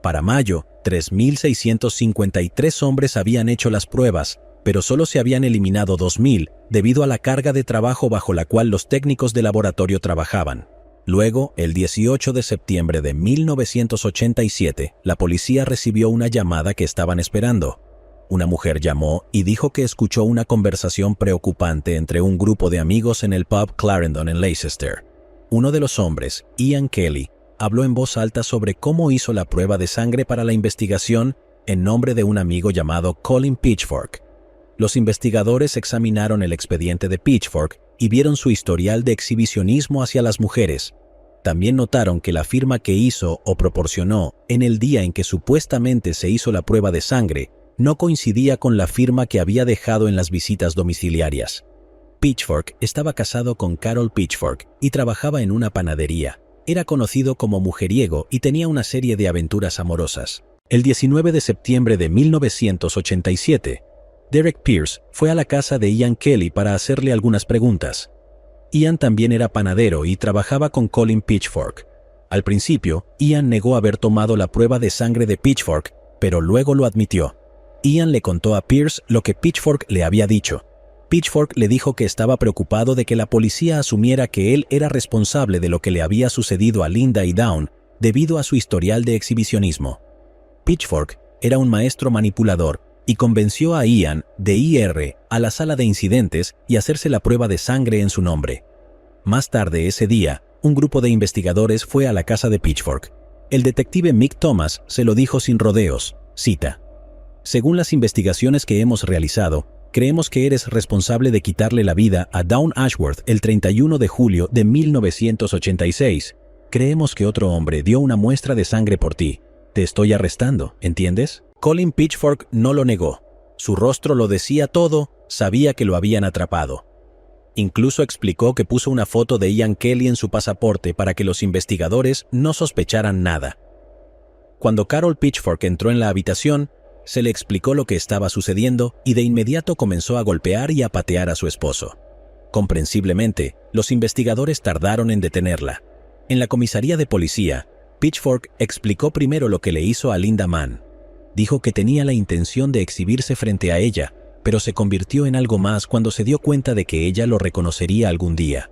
Para mayo, 3.653 hombres habían hecho las pruebas, pero solo se habían eliminado 2.000 debido a la carga de trabajo bajo la cual los técnicos de laboratorio trabajaban. Luego, el 18 de septiembre de 1987, la policía recibió una llamada que estaban esperando. Una mujer llamó y dijo que escuchó una conversación preocupante entre un grupo de amigos en el pub Clarendon en Leicester. Uno de los hombres, Ian Kelly, habló en voz alta sobre cómo hizo la prueba de sangre para la investigación en nombre de un amigo llamado Colin Pitchfork. Los investigadores examinaron el expediente de Pitchfork y vieron su historial de exhibicionismo hacia las mujeres. También notaron que la firma que hizo o proporcionó en el día en que supuestamente se hizo la prueba de sangre no coincidía con la firma que había dejado en las visitas domiciliarias. Pitchfork estaba casado con Carol Pitchfork y trabajaba en una panadería. Era conocido como mujeriego y tenía una serie de aventuras amorosas. El 19 de septiembre de 1987, Derek Pierce fue a la casa de Ian Kelly para hacerle algunas preguntas. Ian también era panadero y trabajaba con Colin Pitchfork. Al principio, Ian negó haber tomado la prueba de sangre de Pitchfork, pero luego lo admitió. Ian le contó a Pierce lo que Pitchfork le había dicho. Pitchfork le dijo que estaba preocupado de que la policía asumiera que él era responsable de lo que le había sucedido a Linda y Dawn debido a su historial de exhibicionismo. Pitchfork era un maestro manipulador y convenció a Ian de ir a la sala de incidentes y hacerse la prueba de sangre en su nombre. Más tarde ese día, un grupo de investigadores fue a la casa de Pitchfork. El detective Mick Thomas se lo dijo sin rodeos, cita, «Según las investigaciones que hemos realizado, creemos que eres responsable de quitarle la vida a Dawn Ashworth el 31 de julio de 1986. Creemos que otro hombre dio una muestra de sangre por ti. Te estoy arrestando, ¿entiendes?» Colin Pitchfork no lo negó. Su rostro lo decía todo, sabía que lo habían atrapado. Incluso explicó que puso una foto de Ian Kelly en su pasaporte para que los investigadores no sospecharan nada. Cuando Carol Pitchfork entró en la habitación, se le explicó lo que estaba sucediendo y de inmediato comenzó a golpear y a patear a su esposo. Comprensiblemente, los investigadores tardaron en detenerla. En la comisaría de policía, Pitchfork explicó primero lo que le hizo a Linda Mann. Dijo que tenía la intención de exhibirse frente a ella, pero se convirtió en algo más cuando se dio cuenta de que ella lo reconocería algún día.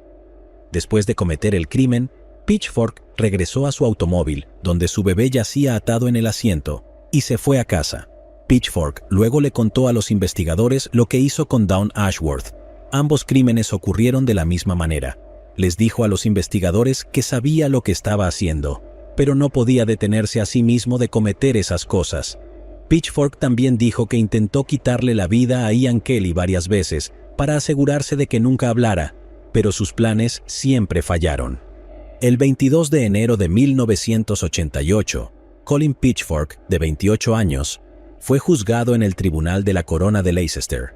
Después de cometer el crimen, Pitchfork regresó a su automóvil, donde su bebé yacía atado en el asiento, y se fue a casa. Pitchfork luego le contó a los investigadores lo que hizo con Dawn Ashworth. Ambos crímenes ocurrieron de la misma manera. Les dijo a los investigadores que sabía lo que estaba haciendo, pero no podía detenerse a sí mismo de cometer esas cosas. Pitchfork también dijo que intentó quitarle la vida a Ian Kelly varias veces para asegurarse de que nunca hablara, pero sus planes siempre fallaron. El 22 de enero de 1988, Colin Pitchfork, de 28 años, fue juzgado en el Tribunal de la Corona de Leicester.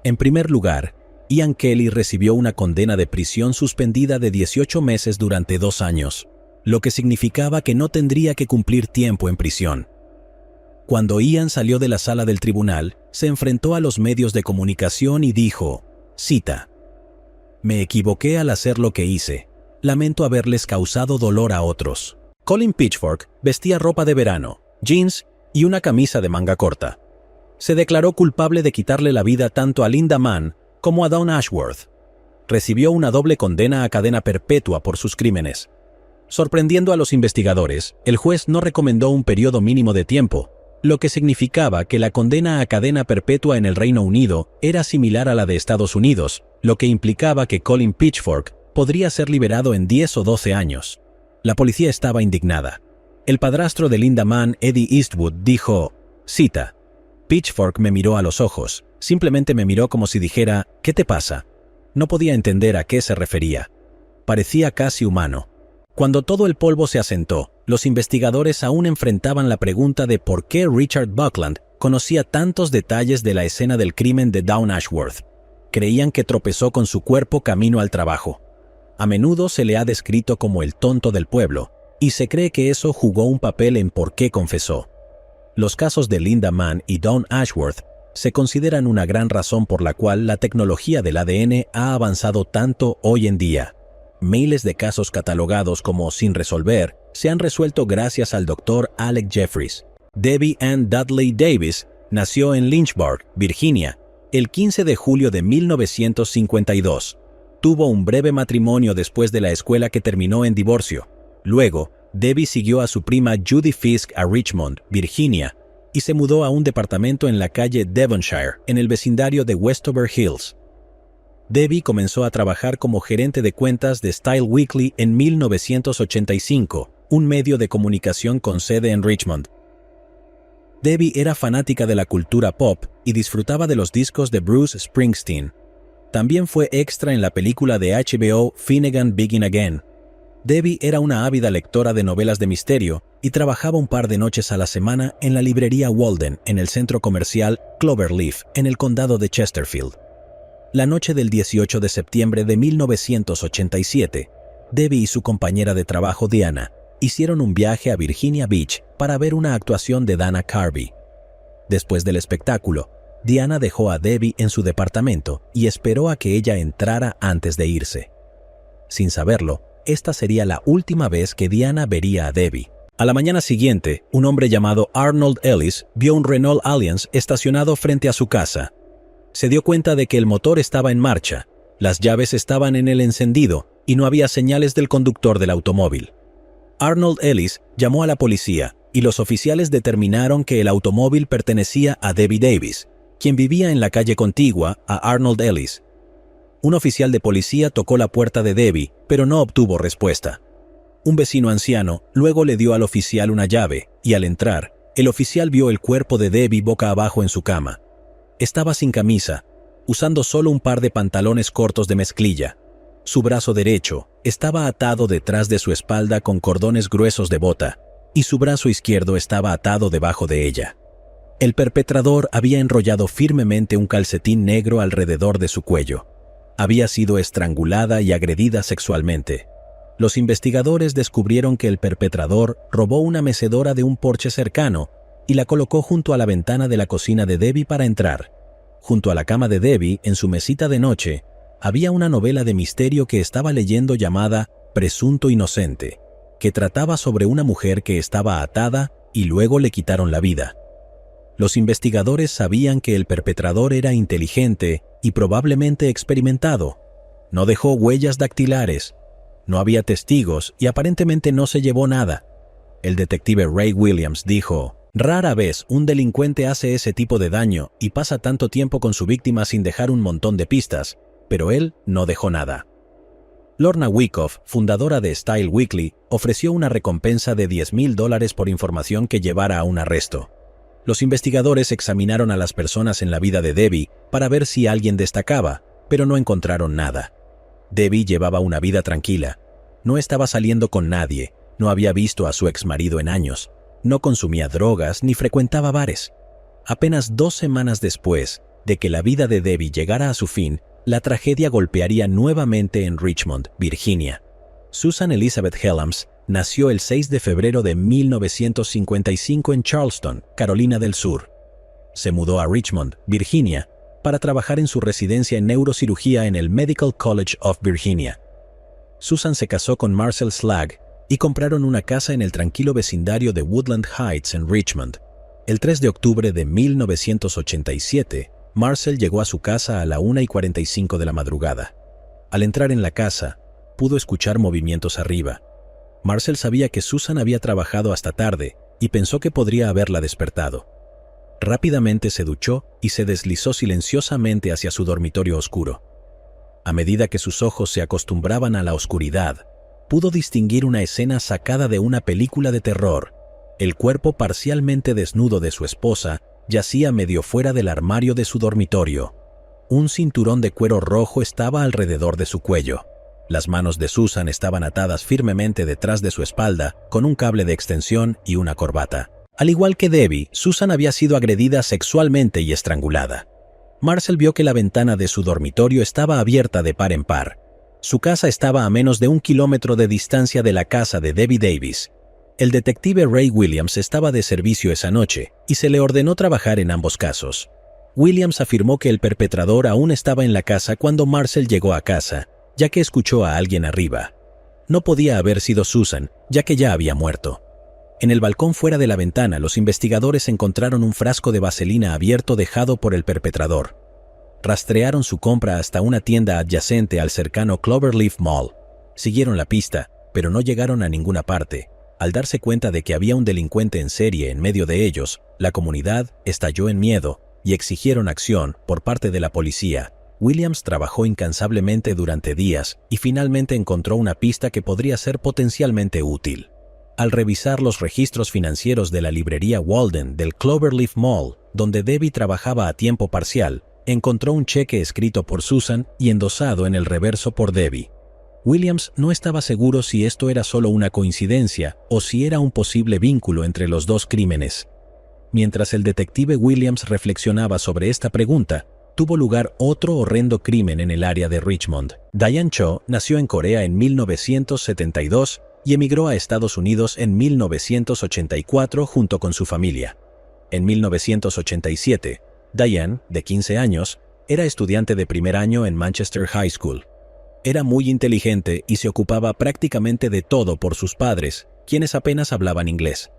En primer lugar, Ian Kelly recibió una condena de prisión suspendida de 18 meses durante 2 años, lo que significaba que no tendría que cumplir tiempo en prisión. Cuando Ian salió de la sala del tribunal, se enfrentó a los medios de comunicación y dijo, cita, «Me equivoqué al hacer lo que hice. Lamento haberles causado dolor a otros». Colin Pitchfork vestía ropa de verano, jeans y una camisa de manga corta. Se declaró culpable de quitarle la vida tanto a Linda Mann como a Dawn Ashworth. Recibió una doble condena a cadena perpetua por sus crímenes. Sorprendiendo a los investigadores, el juez no recomendó un periodo mínimo de tiempo, lo que significaba que la condena a cadena perpetua en el Reino Unido era similar a la de Estados Unidos, lo que implicaba que Colin Pitchfork podría ser liberado en 10 o 12 años. La policía estaba indignada. El padrastro de Linda Mann, Eddie Eastwood, dijo, cita, «Pitchfork me miró a los ojos, simplemente me miró como si dijera, ¿qué te pasa?». No podía entender a qué se refería. Parecía casi humano. Cuando todo el polvo se asentó, los investigadores aún enfrentaban la pregunta de por qué Richard Buckland conocía tantos detalles de la escena del crimen de Dawn Ashworth. Creían que tropezó con su cuerpo camino al trabajo. A menudo se le ha descrito como el tonto del pueblo, y se cree que eso jugó un papel en por qué confesó. Los casos de Linda Mann y Dawn Ashworth se consideran una gran razón por la cual la tecnología del ADN ha avanzado tanto hoy en día. Miles de casos catalogados como sin resolver se han resuelto gracias al Dr. Alec Jeffries. Debbie Ann Dudley Davis nació en Lynchburg, Virginia, el 15 de julio de 1952. Tuvo un breve matrimonio después de la escuela que terminó en divorcio. Luego, Debbie siguió a su prima Judy Fisk a Richmond, Virginia, y se mudó a un departamento en la calle Devonshire, en el vecindario de Westover Hills. Debbie comenzó a trabajar como gerente de cuentas de Style Weekly en 1985, un medio de comunicación con sede en Richmond. Debbie era fanática de la cultura pop y disfrutaba de los discos de Bruce Springsteen. También fue extra en la película de HBO Finnegan Begin Again. Debbie era una ávida lectora de novelas de misterio y trabajaba un par de noches a la semana en la librería Walden en el centro comercial Cloverleaf, en el condado de Chesterfield. La noche del 18 de septiembre de 1987, Debbie y su compañera de trabajo Diana hicieron un viaje a Virginia Beach para ver una actuación de Dana Carvey. Después del espectáculo, Diana dejó a Debbie en su departamento y esperó a que ella entrara antes de irse. Sin saberlo, esta sería la última vez que Diana vería a Debbie. A la mañana siguiente, un hombre llamado Arnold Ellis vio un Renault Alliance estacionado frente a su casa. Se dio cuenta de que el motor estaba en marcha, las llaves estaban en el encendido y no había señales del conductor del automóvil. Arnold Ellis llamó a la policía y los oficiales determinaron que el automóvil pertenecía a Debbie Davis, quien vivía en la calle contigua a Arnold Ellis. Un oficial de policía tocó la puerta de Debbie, pero no obtuvo respuesta. Un vecino anciano luego le dio al oficial una llave y al entrar, el oficial vio el cuerpo de Debbie boca abajo en su cama. Estaba sin camisa, usando solo un par de pantalones cortos de mezclilla. Su brazo derecho estaba atado detrás de su espalda con cordones gruesos de bota, y su brazo izquierdo estaba atado debajo de ella. El perpetrador había enrollado firmemente un calcetín negro alrededor de su cuello. Había sido estrangulada y agredida sexualmente. Los investigadores descubrieron que el perpetrador robó una mecedora de un porche cercano y la colocó junto a la ventana de la cocina de Debbie para entrar. Junto a la cama de Debbie, en su mesita de noche, había una novela de misterio que estaba leyendo llamada Presunto Inocente, que trataba sobre una mujer que estaba atada y luego le quitaron la vida. Los investigadores sabían que el perpetrador era inteligente y probablemente experimentado. No dejó huellas dactilares. No había testigos y aparentemente no se llevó nada. El detective Ray Williams dijo: «Rara vez un delincuente hace ese tipo de daño y pasa tanto tiempo con su víctima sin dejar un montón de pistas, pero él no dejó nada». Lorna Wyckoff, fundadora de Style Weekly, ofreció una recompensa de $10,000 por información que llevara a un arresto. Los investigadores examinaron a las personas en la vida de Debbie para ver si alguien destacaba, pero no encontraron nada. Debbie llevaba una vida tranquila. No estaba saliendo con nadie, no había visto a su exmarido en años, no consumía drogas ni frecuentaba bares. Apenas 2 semanas después de que la vida de Debbie llegara a su fin, la tragedia golpearía nuevamente en Richmond, Virginia. Susan Elizabeth Helms nació el 6 de febrero de 1955 en Charleston, Carolina del Sur. Se mudó a Richmond, Virginia, para trabajar en su residencia en neurocirugía en el Medical College of Virginia. Susan se casó con Marcel Slagg y compraron una casa en el tranquilo vecindario de Woodland Heights en Richmond. El 3 de octubre de 1987, Marcel llegó a su casa a la 1:45 de la madrugada. Al entrar en la casa, pudo escuchar movimientos arriba. Marcel sabía que Susan había trabajado hasta tarde y pensó que podría haberla despertado. Rápidamente se duchó y se deslizó silenciosamente hacia su dormitorio oscuro. A medida que sus ojos se acostumbraban a la oscuridad, pudo distinguir una escena sacada de una película de terror. El cuerpo parcialmente desnudo de su esposa yacía medio fuera del armario de su dormitorio. Un cinturón de cuero rojo estaba alrededor de su cuello. Las manos de Susan estaban atadas firmemente detrás de su espalda con un cable de extensión y una corbata. Al igual que Debbie, Susan había sido agredida sexualmente y estrangulada. Marcel vio que la ventana de su dormitorio estaba abierta de par en par. Su casa estaba a menos de 1 kilómetro de distancia de la casa de Debbie Davis. El detective Ray Williams estaba de servicio esa noche y se le ordenó trabajar en ambos casos. Williams afirmó que el perpetrador aún estaba en la casa cuando Marcel llegó a casa, ya que escuchó a alguien arriba. No podía haber sido Susan, ya que ya había muerto. En el balcón fuera de la ventana, los investigadores encontraron un frasco de vaselina abierto dejado por el perpetrador. Rastrearon su compra hasta una tienda adyacente al cercano Cloverleaf Mall. Siguieron la pista, pero no llegaron a ninguna parte. Al darse cuenta de que había un delincuente en serie en medio de ellos, la comunidad estalló en miedo y exigieron acción por parte de la policía. Williams trabajó incansablemente durante días y finalmente encontró una pista que podría ser potencialmente útil. Al revisar los registros financieros de la librería Walden del Cloverleaf Mall, donde Debbie trabajaba a tiempo parcial, encontró un cheque escrito por Susan y endosado en el reverso por Debbie. Williams no estaba seguro si esto era solo una coincidencia o si era un posible vínculo entre los dos crímenes. Mientras el detective Williams reflexionaba sobre esta pregunta, tuvo lugar otro horrendo crimen en el área de Richmond. Diane Cho nació en Corea en 1972 y emigró a Estados Unidos en 1984 junto con su familia. En 1987, Diane, de 15 años, era estudiante de primer año en Manchester High School. Era muy inteligente y se ocupaba prácticamente de todo por sus padres, quienes apenas hablaban inglés.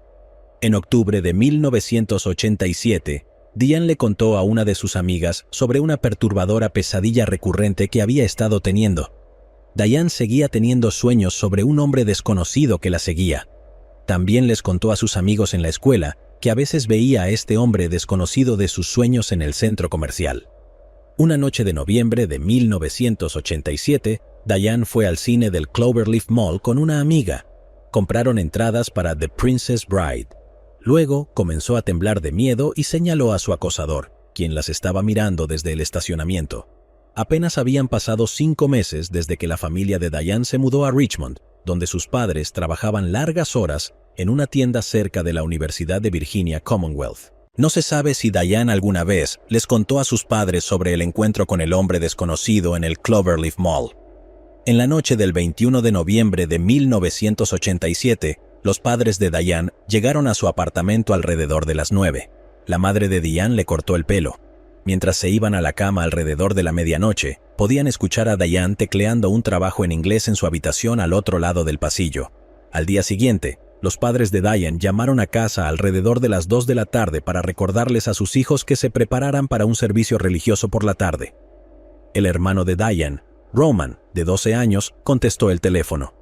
En octubre de 1987, Diane le contó a una de sus amigas sobre una perturbadora pesadilla recurrente que había estado teniendo. Diane seguía teniendo sueños sobre un hombre desconocido que la seguía. También les contó a sus amigos en la escuela que a veces veía a este hombre desconocido de sus sueños en el centro comercial. Una noche de noviembre de 1987, Diane fue al cine del Cloverleaf Mall con una amiga. Compraron entradas para The Princess Bride. Luego comenzó a temblar de miedo y señaló a su acosador, quien las estaba mirando desde el estacionamiento. Apenas habían pasado 5 meses desde que la familia de Diane se mudó a Richmond, donde sus padres trabajaban largas horas en una tienda cerca de la Universidad de Virginia Commonwealth. No se sabe si Diane alguna vez les contó a sus padres sobre el encuentro con el hombre desconocido en el Cloverleaf Mall. En la noche del 21 de noviembre de 1987, los padres de Diane llegaron a su apartamento alrededor de las 9. La madre de Diane le cortó el pelo. Mientras se iban a la cama alrededor de la medianoche, podían escuchar a Diane tecleando un trabajo en inglés en su habitación al otro lado del pasillo. Al día siguiente, los padres de Diane llamaron a casa alrededor de las 2 de la tarde para recordarles a sus hijos que se prepararan para un servicio religioso por la tarde. El hermano de Diane, Roman, de 12 años, contestó el teléfono.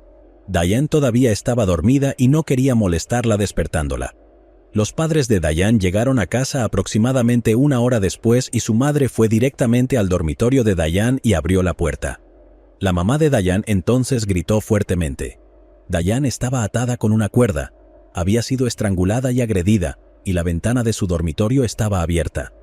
Diane todavía estaba dormida y no quería molestarla despertándola. Los padres de Diane llegaron a casa aproximadamente 1 hora después y su madre fue directamente al dormitorio de Diane y abrió la puerta. La mamá de Diane entonces gritó fuertemente. Diane estaba atada con una cuerda, había sido estrangulada y agredida, y la ventana de su dormitorio estaba abierta.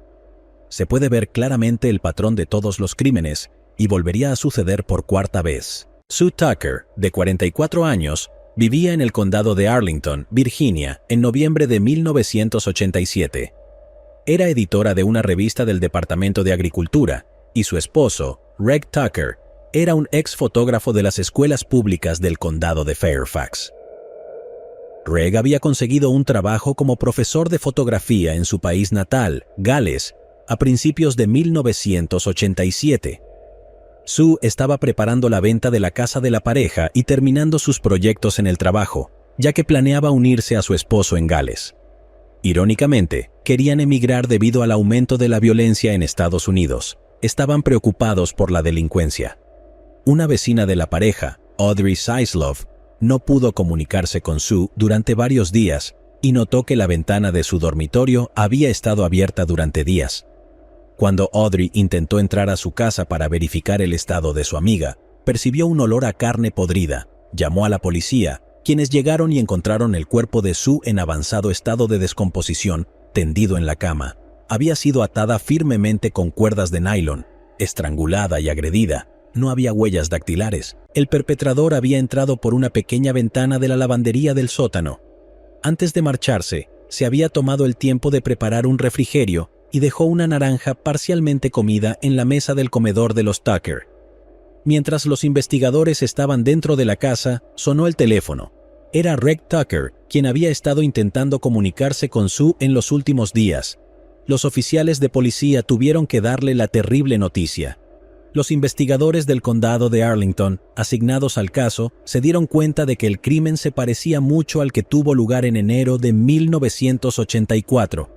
Se puede ver claramente el patrón de todos los crímenes, y volvería a suceder por 4ª vez. Sue Tucker, de 44 años, vivía en el condado de Arlington, Virginia, en noviembre de 1987. Era editora de una revista del Departamento de Agricultura, y su esposo, Reg Tucker, era un ex fotógrafo de las escuelas públicas del condado de Fairfax. Reg había conseguido un trabajo como profesor de fotografía en su país natal, Gales, a principios de 1987. Sue estaba preparando la venta de la casa de la pareja y terminando sus proyectos en el trabajo, ya que planeaba unirse a su esposo en Gales. Irónicamente, querían emigrar debido al aumento de la violencia en Estados Unidos. Estaban preocupados por la delincuencia. Una vecina de la pareja, Audrey Seislov, no pudo comunicarse con Sue durante varios días y notó que la ventana de su dormitorio había estado abierta durante días. Cuando Audrey intentó entrar a su casa para verificar el estado de su amiga, percibió un olor a carne podrida. Llamó a la policía, quienes llegaron y encontraron el cuerpo de Sue en avanzado estado de descomposición, tendido en la cama. Había sido atada firmemente con cuerdas de nylon, estrangulada y agredida. No había huellas dactilares. El perpetrador había entrado por una pequeña ventana de la lavandería del sótano. Antes de marcharse, se había tomado el tiempo de preparar un refrigerio y dejó una naranja parcialmente comida en la mesa del comedor de los Tucker. Mientras los investigadores estaban dentro de la casa, sonó el teléfono. Era Reg Tucker, quien había estado intentando comunicarse con Sue en los últimos días. Los oficiales de policía tuvieron que darle la terrible noticia. Los investigadores del condado de Arlington, asignados al caso, se dieron cuenta de que el crimen se parecía mucho al que tuvo lugar en enero de 1984.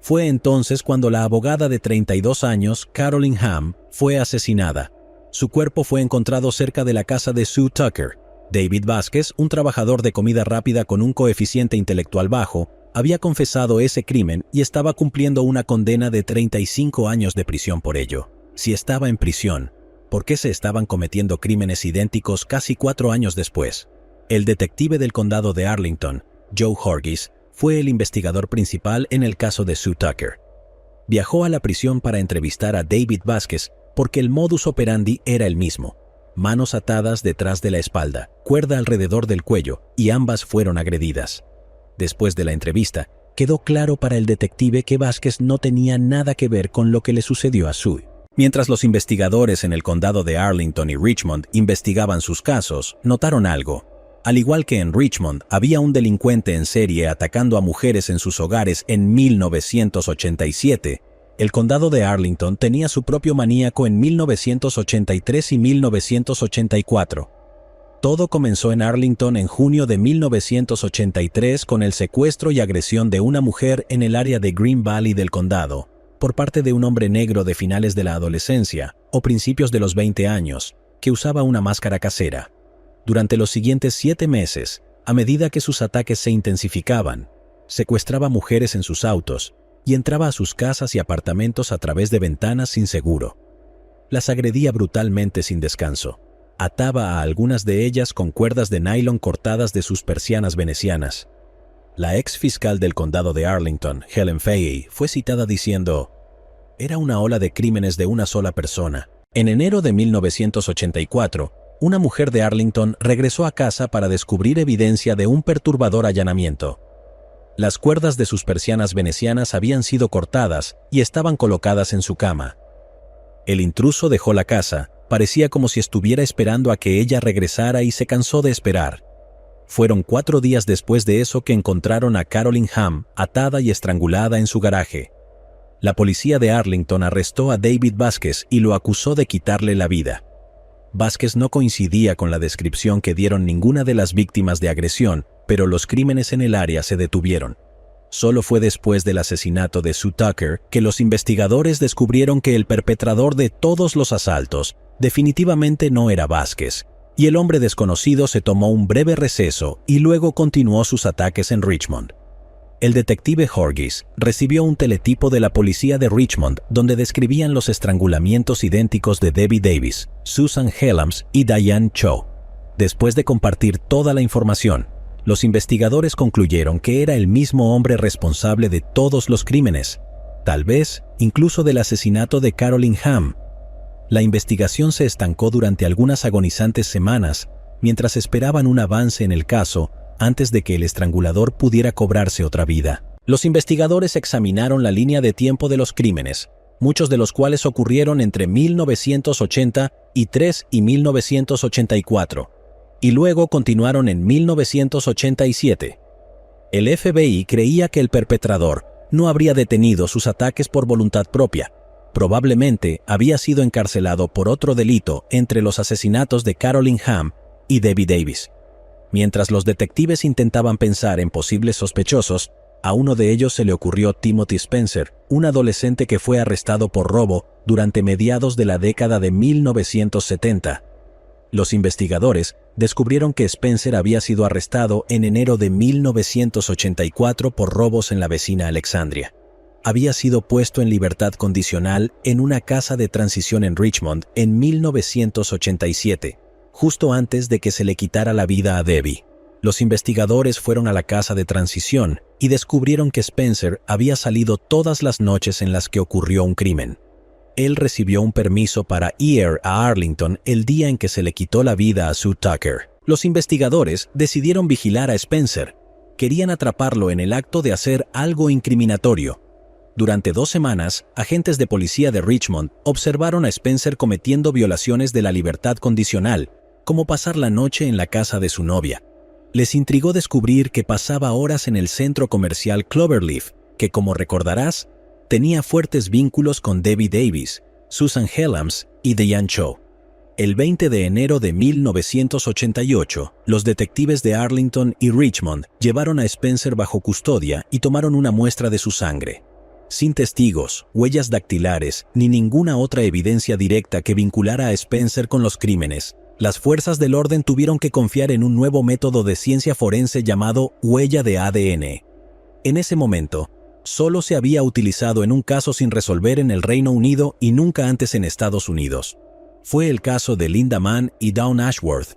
Fue entonces cuando la abogada de 32 años, Carolyn Hamm, fue asesinada. Su cuerpo fue encontrado cerca de la casa de Sue Tucker. David Vázquez, un trabajador de comida rápida con un coeficiente intelectual bajo, había confesado ese crimen y estaba cumpliendo una condena de 35 años de prisión por ello. Si estaba en prisión, ¿por qué se estaban cometiendo crímenes idénticos casi 4 años después? El detective del condado de Arlington, Joe Horgis, fue el investigador principal en el caso de Sue Tucker. Viajó a la prisión para entrevistar a David Vázquez porque el modus operandi era el mismo. Manos atadas detrás de la espalda, cuerda alrededor del cuello, y ambas fueron agredidas. Después de la entrevista, quedó claro para el detective que Vázquez no tenía nada que ver con lo que le sucedió a Sue. Mientras los investigadores en el condado de Arlington y Richmond investigaban sus casos, notaron algo. Al igual que en Richmond, había un delincuente en serie atacando a mujeres en sus hogares en 1987. El condado de Arlington tenía su propio maníaco en 1983 y 1984. Todo comenzó en Arlington en junio de 1983 con el secuestro y agresión de una mujer en el área de Green Valley del condado, por parte de un hombre negro de finales de la adolescencia o principios de los 20 años, que usaba una máscara casera. Durante los siguientes 7 meses, a medida que sus ataques se intensificaban, secuestraba mujeres en sus autos y entraba a sus casas y apartamentos a través de ventanas sin seguro. Las agredía brutalmente sin descanso. Ataba a algunas de ellas con cuerdas de nylon cortadas de sus persianas venecianas. La ex fiscal del condado de Arlington, Helen Fahey, fue citada diciendo: «Era una ola de crímenes de una sola persona». En enero de 1984, una mujer de Arlington regresó a casa para descubrir evidencia de un perturbador allanamiento. Las cuerdas de sus persianas venecianas habían sido cortadas y estaban colocadas en su cama. El intruso dejó la casa, parecía como si estuviera esperando a que ella regresara y se cansó de esperar. Fueron 4 días después de eso que encontraron a Carolyn Hamm atada y estrangulada en su garaje. La policía de Arlington arrestó a David Vázquez y lo acusó de quitarle la vida. Vázquez no coincidía con la descripción que dieron ninguna de las víctimas de agresión, pero los crímenes en el área se detuvieron. Solo fue después del asesinato de Sue Tucker que los investigadores descubrieron que el perpetrador de todos los asaltos definitivamente no era Vázquez, y el hombre desconocido se tomó un breve receso y luego continuó sus ataques en Richmond. El detective Horgis recibió un teletipo de la policía de Richmond donde describían los estrangulamientos idénticos de Debbie Davis, Susan Helms y Diane Cho. Después de compartir toda la información, los investigadores concluyeron que era el mismo hombre responsable de todos los crímenes, tal vez incluso del asesinato de Carolyn Hamm. La investigación se estancó durante algunas agonizantes semanas mientras esperaban un avance en el caso antes de que el estrangulador pudiera cobrarse otra vida. Los investigadores examinaron la línea de tiempo de los crímenes, muchos de los cuales ocurrieron entre 1983 y 1984, y luego continuaron en 1987. El FBI creía que el perpetrador no habría detenido sus ataques por voluntad propia. Probablemente había sido encarcelado por otro delito entre los asesinatos de Carolyn Hamm y Debbie Davis. Mientras los detectives intentaban pensar en posibles sospechosos, a uno de ellos se le ocurrió Timothy Spencer, un adolescente que fue arrestado por robo durante mediados de la década de 1970. Los investigadores descubrieron que Spencer había sido arrestado en enero de 1984 por robos en la vecina Alexandria. Había sido puesto en libertad condicional en una casa de transición en Richmond en 1987, justo antes de que se le quitara la vida a Debbie. Los investigadores fueron a la casa de transición y descubrieron que Spencer había salido todas las noches en las que ocurrió un crimen. Él recibió un permiso para ir a Arlington el día en que se le quitó la vida a Sue Tucker. Los investigadores decidieron vigilar a Spencer. Querían atraparlo en el acto de hacer algo incriminatorio. Durante 2 semanas, agentes de policía de Richmond observaron a Spencer cometiendo violaciones de la libertad condicional, como pasar la noche en la casa de su novia. Les intrigó descubrir que pasaba horas en el centro comercial Cloverleaf, que, como recordarás, tenía fuertes vínculos con Debbie Davis, Susan Helms y Diane Cho. El 20 de enero de 1988, los detectives de Arlington y Richmond llevaron a Spencer bajo custodia y tomaron una muestra de su sangre. Sin testigos, huellas dactilares, ni ninguna otra evidencia directa que vinculara a Spencer con los crímenes, las fuerzas del orden tuvieron que confiar en un nuevo método de ciencia forense llamado huella de ADN. En ese momento, solo se había utilizado en un caso sin resolver en el Reino Unido y nunca antes en Estados Unidos. Fue el caso de Linda Mann y Dawn Ashworth.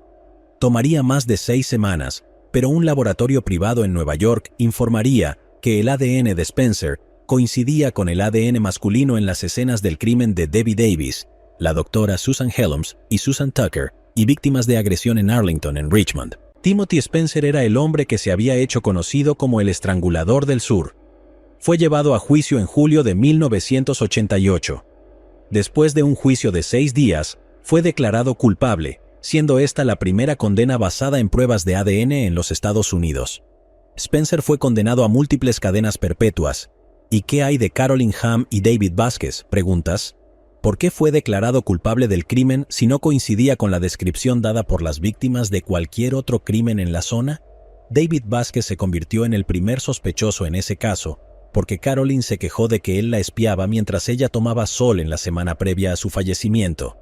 Tomaría más de 6 semanas, pero un laboratorio privado en Nueva York informaría que el ADN de Spencer coincidía con el ADN masculino en las escenas del crimen de Debbie Davis, la doctora Susan Helms y Susan Tucker, y víctimas de agresión en Arlington, en Richmond. Timothy Spencer era el hombre que se había hecho conocido como el Estrangulador del Sur. Fue llevado a juicio en julio de 1988. Después de un juicio de 6 días, fue declarado culpable, siendo esta la primera condena basada en pruebas de ADN en los Estados Unidos. Spencer fue condenado a múltiples cadenas perpetuas. ¿Y qué hay de Carolyn Hamm y David Vázquez?, preguntas. ¿Por qué fue declarado culpable del crimen si no coincidía con la descripción dada por las víctimas de cualquier otro crimen en la zona? David Vázquez se convirtió en el primer sospechoso en ese caso, porque Carolyn se quejó de que él la espiaba mientras ella tomaba sol en la semana previa a su fallecimiento.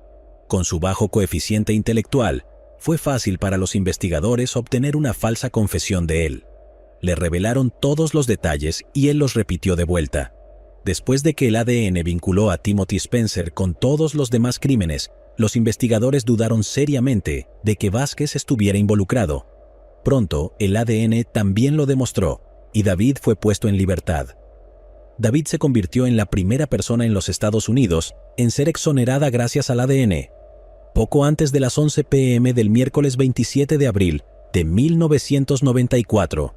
Con su bajo coeficiente intelectual, fue fácil para los investigadores obtener una falsa confesión de él. Le revelaron todos los detalles y él los repitió de vuelta. Después de que el ADN vinculó a Timothy Spencer con todos los demás crímenes, los investigadores dudaron seriamente de que Vázquez estuviera involucrado. Pronto, el ADN también lo demostró, y David fue puesto en libertad. David se convirtió en la primera persona en los Estados Unidos en ser exonerada gracias al ADN. Poco antes de las 11 p.m. del miércoles 27 de abril de 1994,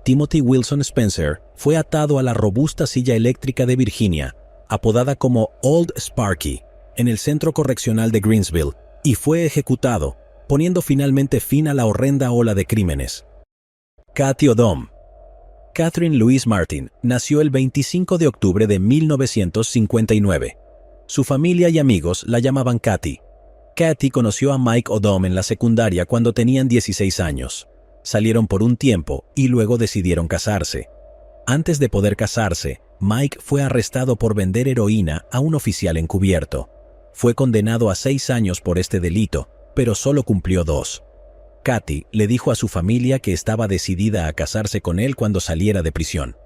Timothy Wilson Spencer fue atado a la robusta silla eléctrica de Virginia, apodada como Old Sparky, en el centro correccional de Greensville, y fue ejecutado, poniendo finalmente fin a la horrenda ola de crímenes. Cathy Odom. Catherine Louise Martin nació el 25 de octubre de 1959. Su familia y amigos la llamaban Cathy. Cathy conoció a Mike Odom en la secundaria cuando tenían 16 años. Salieron por un tiempo y luego decidieron casarse. Antes de poder casarse, Mike fue arrestado por vender heroína a un oficial encubierto. Fue condenado a 6 años por este delito, pero solo cumplió 2. Cathy le dijo a su familia que estaba decidida a casarse con él cuando saliera de prisión.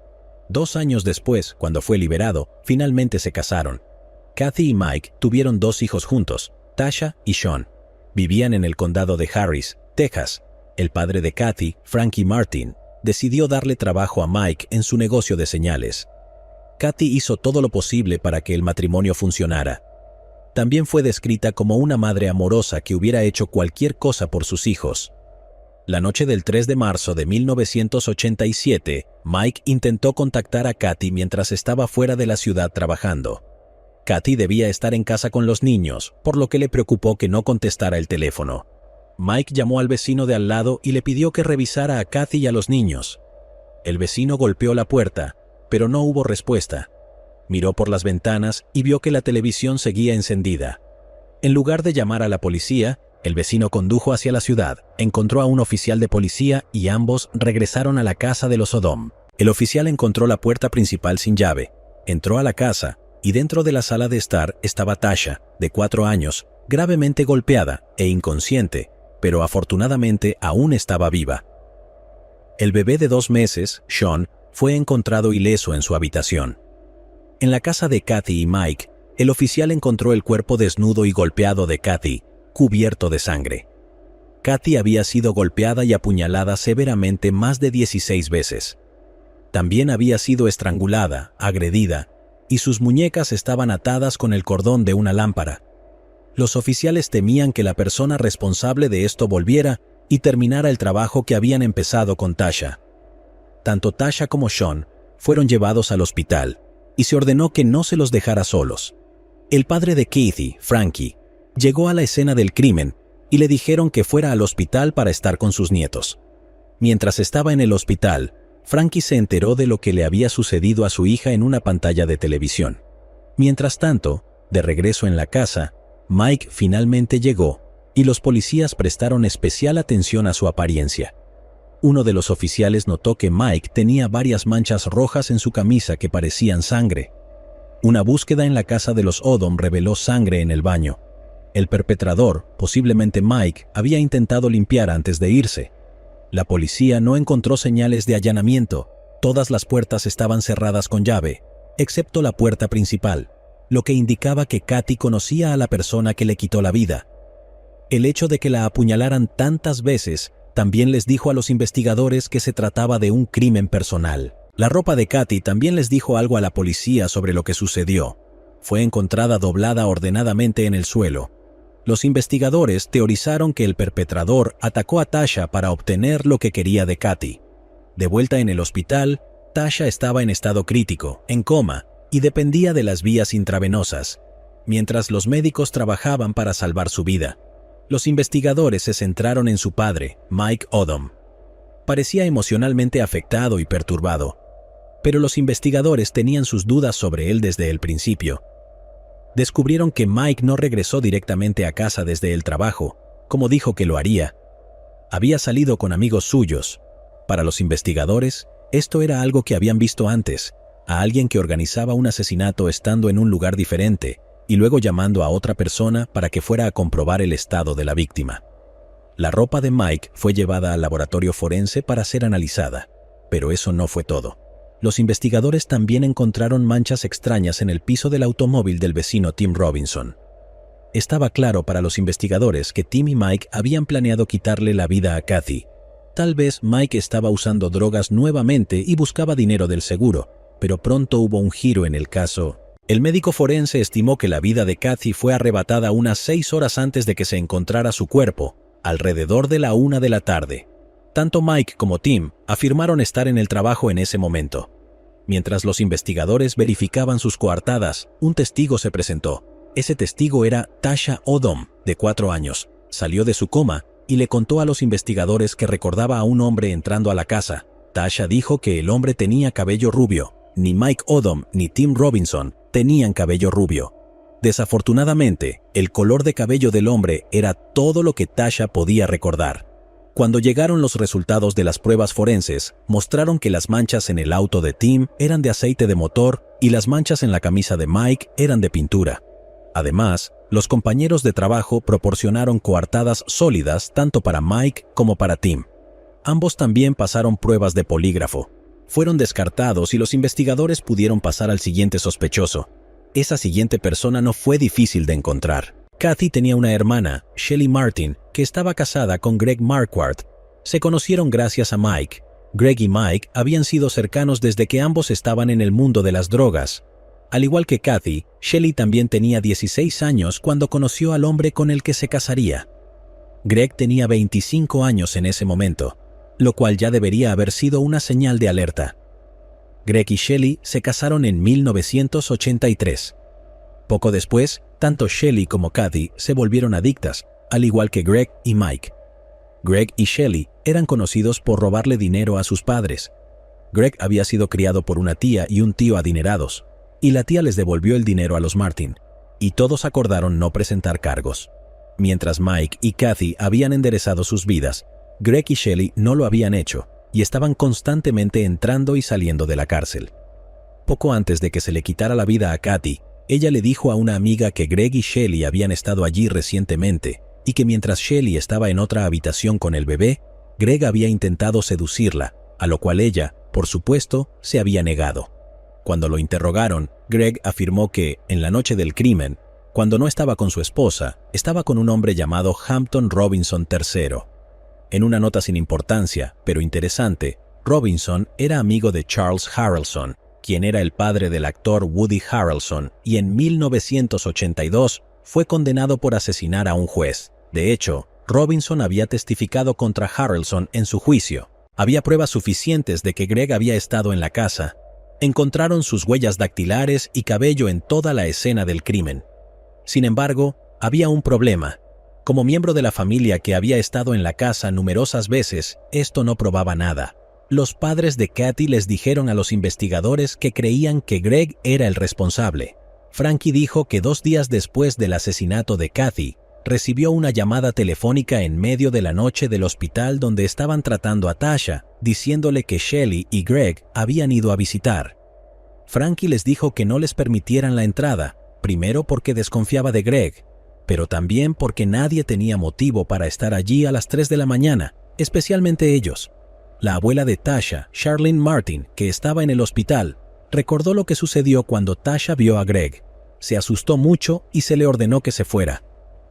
2 años después, cuando fue liberado, finalmente se casaron. Cathy y Mike tuvieron 2 hijos juntos, Tasha y Sean. Vivían en el condado de Harris, Texas. El padre de Cathy, Frankie Martin, decidió darle trabajo a Mike en su negocio de señales. Cathy hizo todo lo posible para que el matrimonio funcionara. También fue descrita como una madre amorosa que hubiera hecho cualquier cosa por sus hijos. La noche del 3 de marzo de 1987, Mike intentó contactar a Cathy mientras estaba fuera de la ciudad trabajando. Cathy debía estar en casa con los niños, por lo que le preocupó que no contestara el teléfono. Mike llamó al vecino de al lado y le pidió que revisara a Cathy y a los niños. El vecino golpeó la puerta, pero no hubo respuesta. Miró por las ventanas y vio que la televisión seguía encendida. En lugar de llamar a la policía, el vecino condujo hacia la ciudad, encontró a un oficial de policía y ambos regresaron a la casa de los Odom. El oficial encontró la puerta principal sin llave, entró a la casa y dentro de la sala de estar estaba Tasha, de 4 años, gravemente golpeada e inconsciente, pero afortunadamente aún estaba viva. El bebé de 2 meses, Sean, fue encontrado ileso en su habitación. En la casa de Cathy y Mike, el oficial encontró el cuerpo desnudo y golpeado de Cathy, cubierto de sangre. Cathy había sido golpeada y apuñalada severamente más de 16 veces. También había sido estrangulada, agredida, y sus muñecas estaban atadas con el cordón de una lámpara. Los oficiales temían que la persona responsable de esto volviera y terminara el trabajo que habían empezado con Tasha. Tanto Tasha como Sean fueron llevados al hospital, y se ordenó que no se los dejara solos. El padre de Kathy, Frankie, llegó a la escena del crimen y le dijeron que fuera al hospital para estar con sus nietos. Mientras estaba en el hospital, Frankie se enteró de lo que le había sucedido a su hija en una pantalla de televisión. Mientras tanto, de regreso en la casa, Mike finalmente llegó y los policías prestaron especial atención a su apariencia. Uno de los oficiales notó que Mike tenía varias manchas rojas en su camisa que parecían sangre. Una búsqueda en la casa de los Odom reveló sangre en el baño. El perpetrador, posiblemente Mike, había intentado limpiar antes de irse. La policía no encontró señales de allanamiento. Todas las puertas estaban cerradas con llave, excepto la puerta principal, lo que indicaba que Kathy conocía a la persona que le quitó la vida. El hecho de que la apuñalaran tantas veces también les dijo a los investigadores que se trataba de un crimen personal. La ropa de Kathy también les dijo algo a la policía sobre lo que sucedió. Fue encontrada doblada ordenadamente en el suelo. Los investigadores teorizaron que el perpetrador atacó a Tasha para obtener lo que quería de Kathy. De vuelta en el hospital, Tasha estaba en estado crítico, en coma, y dependía de las vías intravenosas, mientras los médicos trabajaban para salvar su vida. Los investigadores se centraron en su padre, Mike Odom. Parecía emocionalmente afectado y perturbado, pero los investigadores tenían sus dudas sobre él desde el principio. Descubrieron que Mike no regresó directamente a casa desde el trabajo, como dijo que lo haría. Había salido con amigos suyos. Para los investigadores, esto era algo que habían visto antes, a alguien que organizaba un asesinato estando en un lugar diferente y luego llamando a otra persona para que fuera a comprobar el estado de la víctima. La ropa de Mike fue llevada al laboratorio forense para ser analizada, pero eso no fue todo. Los investigadores también encontraron manchas extrañas en el piso del automóvil del vecino Tim Robinson. Estaba claro para los investigadores que Tim y Mike habían planeado quitarle la vida a Kathy. Tal vez Mike estaba usando drogas nuevamente y buscaba dinero del seguro, pero pronto hubo un giro en el caso. El médico forense estimó que la vida de Kathy fue arrebatada unas 6 horas antes de que se encontrara su cuerpo, alrededor de la 1 de la tarde. Tanto Mike como Tim afirmaron estar en el trabajo en ese momento. Mientras los investigadores verificaban sus coartadas, un testigo se presentó. Ese testigo era Tasha Odom, de 4 años. Salió de su coma y le contó a los investigadores que recordaba a un hombre entrando a la casa. Tasha dijo que el hombre tenía cabello rubio. Ni Mike Odom ni Tim Robinson tenían cabello rubio. Desafortunadamente, el color de cabello del hombre era todo lo que Tasha podía recordar. Cuando llegaron los resultados de las pruebas forenses, mostraron que las manchas en el auto de Tim eran de aceite de motor y las manchas en la camisa de Mike eran de pintura. Además, los compañeros de trabajo proporcionaron coartadas sólidas tanto para Mike como para Tim. Ambos también pasaron pruebas de polígrafo. Fueron descartados y los investigadores pudieron pasar al siguiente sospechoso. Esa siguiente persona no fue difícil de encontrar. Kathy tenía una hermana, Shelly Martin, que estaba casada con Greg Marquardt. Se conocieron gracias a Mike. Greg y Mike habían sido cercanos desde que ambos estaban en el mundo de las drogas. Al igual que Kathy, Shelly también tenía 16 años cuando conoció al hombre con el que se casaría. Greg tenía 25 años en ese momento, lo cual ya debería haber sido una señal de alerta. Greg y Shelly se casaron en 1983. Poco después, tanto Shelly como Kathy se volvieron adictas, al igual que Greg y Mike. Greg y Shelly eran conocidos por robarle dinero a sus padres. Greg había sido criado por una tía y un tío adinerados, y la tía les devolvió el dinero a los Martin, y todos acordaron no presentar cargos. Mientras Mike y Kathy habían enderezado sus vidas, Greg y Shelly no lo habían hecho, y estaban constantemente entrando y saliendo de la cárcel. Poco antes de que se le quitara la vida a Kathy, ella le dijo a una amiga que Greg y Shelly habían estado allí recientemente y que mientras Shelly estaba en otra habitación con el bebé, Greg había intentado seducirla, a lo cual ella, por supuesto, se había negado. Cuando lo interrogaron, Greg afirmó que, en la noche del crimen, cuando no estaba con su esposa, estaba con un hombre llamado Hampton Robinson III. En una nota sin importancia, pero interesante, Robinson era amigo de Charles Harrelson, quien era el padre del actor Woody Harrelson, y en 1982 fue condenado por asesinar a un juez. De hecho, Robinson había testificado contra Harrelson en su juicio. Había pruebas suficientes de que Greg había estado en la casa. Encontraron sus huellas dactilares y cabello en toda la escena del crimen. Sin embargo, había un problema. Como miembro de la familia que había estado en la casa numerosas veces, esto no probaba nada. Los padres de Kathy les dijeron a los investigadores que creían que Greg era el responsable. Frankie dijo que 2 días después del asesinato de Kathy, recibió una llamada telefónica en medio de la noche del hospital donde estaban tratando a Tasha, diciéndole que Shelly y Greg habían ido a visitar. Frankie les dijo que no les permitieran la entrada, primero porque desconfiaba de Greg, pero también porque nadie tenía motivo para estar allí a las 3 de la mañana, especialmente ellos. La abuela de Tasha, Charlene Martin, que estaba en el hospital, recordó lo que sucedió cuando Tasha vio a Greg. Se asustó mucho y se le ordenó que se fuera.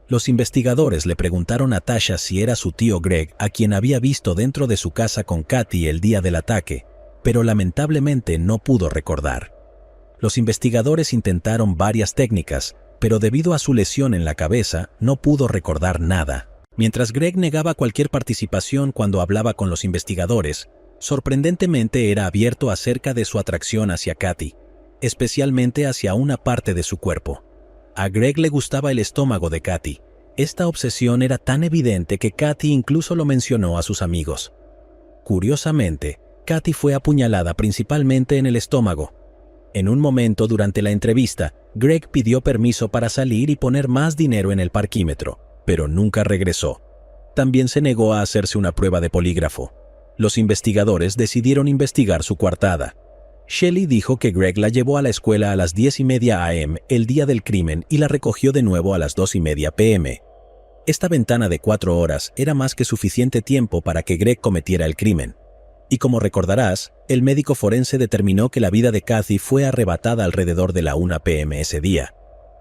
Los investigadores le preguntaron a Tasha si era su tío Greg, a quien había visto dentro de su casa con Kathy el día del ataque, pero lamentablemente no pudo recordar. Los investigadores intentaron varias técnicas, pero debido a su lesión en la cabeza, no pudo recordar nada. Mientras Greg negaba cualquier participación cuando hablaba con los investigadores, sorprendentemente era abierto acerca de su atracción hacia Kathy, especialmente hacia una parte de su cuerpo. A Greg le gustaba el estómago de Kathy. Esta obsesión era tan evidente que Kathy incluso lo mencionó a sus amigos. Curiosamente, Kathy fue apuñalada principalmente en el estómago. En un momento durante la entrevista, Greg pidió permiso para salir y poner más dinero en el parquímetro, pero nunca regresó. También se negó a hacerse una prueba de polígrafo. Los investigadores decidieron investigar su coartada. Shelly dijo que Greg la llevó a la escuela a las 10:30 a.m. el día del crimen y la recogió de nuevo a las 2:30 p.m. Esta ventana de 4 horas era más que suficiente tiempo para que Greg cometiera el crimen. Y como recordarás, el médico forense determinó que la vida de Kathy fue arrebatada alrededor de la 1 p.m. ese día.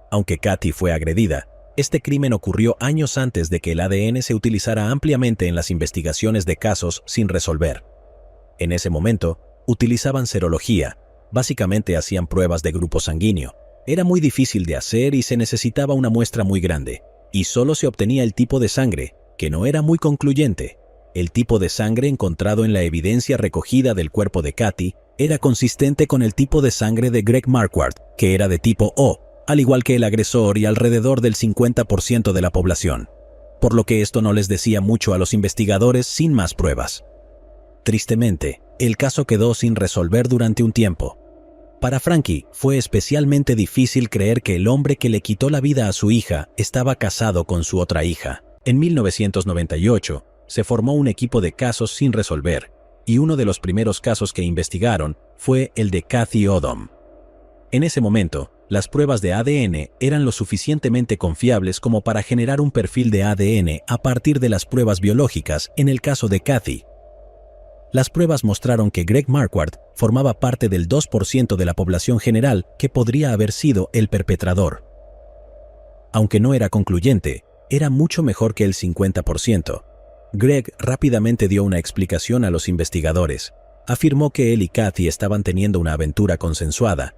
Aunque Kathy fue agredida, este crimen ocurrió años antes de que el ADN se utilizara ampliamente en las investigaciones de casos sin resolver. En ese momento, utilizaban serología, básicamente hacían pruebas de grupo sanguíneo. Era muy difícil de hacer y se necesitaba una muestra muy grande, y solo se obtenía el tipo de sangre, que no era muy concluyente. El tipo de sangre encontrado en la evidencia recogida del cuerpo de Kathy era consistente con el tipo de sangre de Greg Marquardt, que era de tipo O, al igual que el agresor y alrededor del 50% de la población, por lo que esto no les decía mucho a los investigadores sin más pruebas. Tristemente, el caso quedó sin resolver durante un tiempo. Para Frankie, fue especialmente difícil creer que el hombre que le quitó la vida a su hija estaba casado con su otra hija. En 1998, se formó un equipo de casos sin resolver, y uno de los primeros casos que investigaron fue el de Kathy Odom. En ese momento, las pruebas de ADN eran lo suficientemente confiables como para generar un perfil de ADN a partir de las pruebas biológicas en el caso de Kathy. Las pruebas mostraron que Greg Marquardt formaba parte del 2% de la población general que podría haber sido el perpetrador. Aunque no era concluyente, era mucho mejor que el 50%. Greg rápidamente dio una explicación a los investigadores. Afirmó que él y Kathy estaban teniendo una aventura consensuada.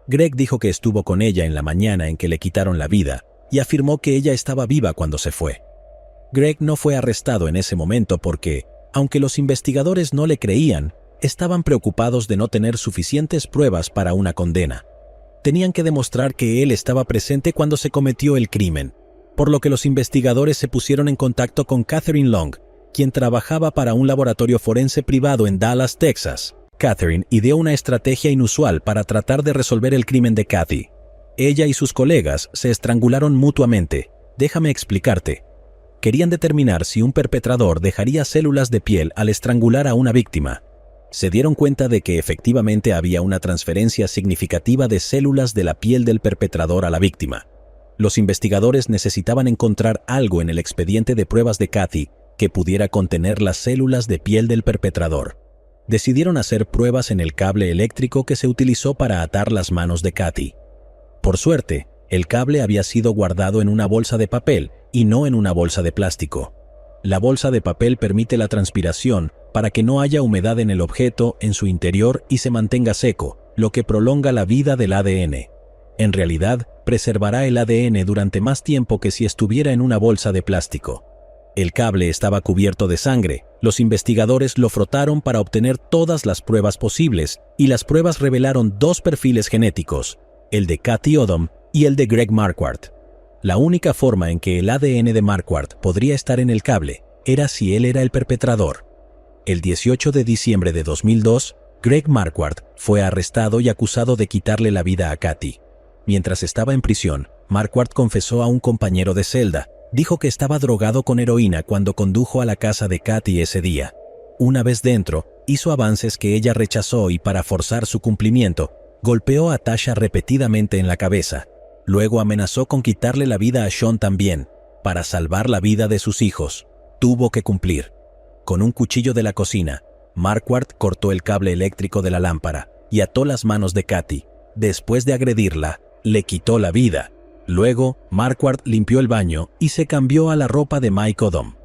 Greg dijo que estuvo con ella en la mañana en que le quitaron la vida y afirmó que ella estaba viva cuando se fue. Greg no fue arrestado en ese momento porque, aunque los investigadores no le creían, estaban preocupados de no tener suficientes pruebas para una condena. Tenían que demostrar que él estaba presente cuando se cometió el crimen, por lo que los investigadores se pusieron en contacto con Catherine Long, quien trabajaba para un laboratorio forense privado en Dallas, Texas. Catherine ideó una estrategia inusual para tratar de resolver el crimen de Kathy. Ella y sus colegas se estrangularon mutuamente. Déjame explicarte. Querían determinar si un perpetrador dejaría células de piel al estrangular a una víctima. Se dieron cuenta de que efectivamente había una transferencia significativa de células de la piel del perpetrador a la víctima. Los investigadores necesitaban encontrar algo en el expediente de pruebas de Kathy que pudiera contener las células de piel del perpetrador. Decidieron hacer pruebas en el cable eléctrico que se utilizó para atar las manos de Kathy. Por suerte, el cable había sido guardado en una bolsa de papel y no en una bolsa de plástico. La bolsa de papel permite la transpiración para que no haya humedad en el objeto en su interior y se mantenga seco, lo que prolonga la vida del ADN. En realidad, preservará el ADN durante más tiempo que si estuviera en una bolsa de plástico. El cable estaba cubierto de sangre, Los investigadores lo frotaron para obtener todas las pruebas posibles y las pruebas revelaron dos perfiles genéticos, el de Kathy Odom y el de Greg Marquardt. La única forma en que el ADN de Marquardt podría estar en el cable era si él era el perpetrador. El 18 de diciembre de 2002, Greg Marquardt fue arrestado y acusado de quitarle la vida a Kathy. Mientras estaba en prisión, Marquardt confesó a un compañero de celda. Dijo que estaba drogado con heroína cuando condujo a la casa de Kathy ese día. Una vez dentro, hizo avances que ella rechazó y para forzar su cumplimiento, golpeó a Tasha repetidamente en la cabeza. Luego amenazó con quitarle la vida a Sean también. Para salvar la vida de sus hijos, tuvo que cumplir. Con un cuchillo de la cocina, Marquardt cortó el cable eléctrico de la lámpara y ató las manos de Kathy. Después de agredirla, le quitó la vida. Luego, Marquardt limpió el baño y se cambió a la ropa de Mike Odom.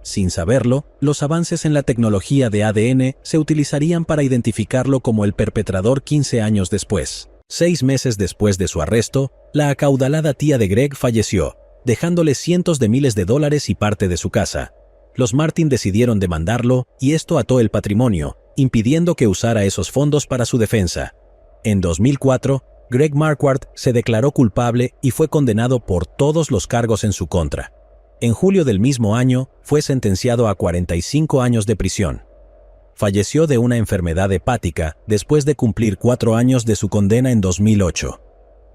Sin saberlo, los avances en la tecnología de ADN se utilizarían para identificarlo como el perpetrador 15 años después. 6 meses después de su arresto, la acaudalada tía de Greg falleció, dejándole cientos de miles de dólares y parte de su casa. Los Martin decidieron demandarlo y esto ató el patrimonio, impidiendo que usara esos fondos para su defensa. En 2004, Greg Marquardt se declaró culpable y fue condenado por todos los cargos en su contra. En julio del mismo año, fue sentenciado a 45 años de prisión. Falleció de una enfermedad hepática después de cumplir 4 años de su condena en 2008.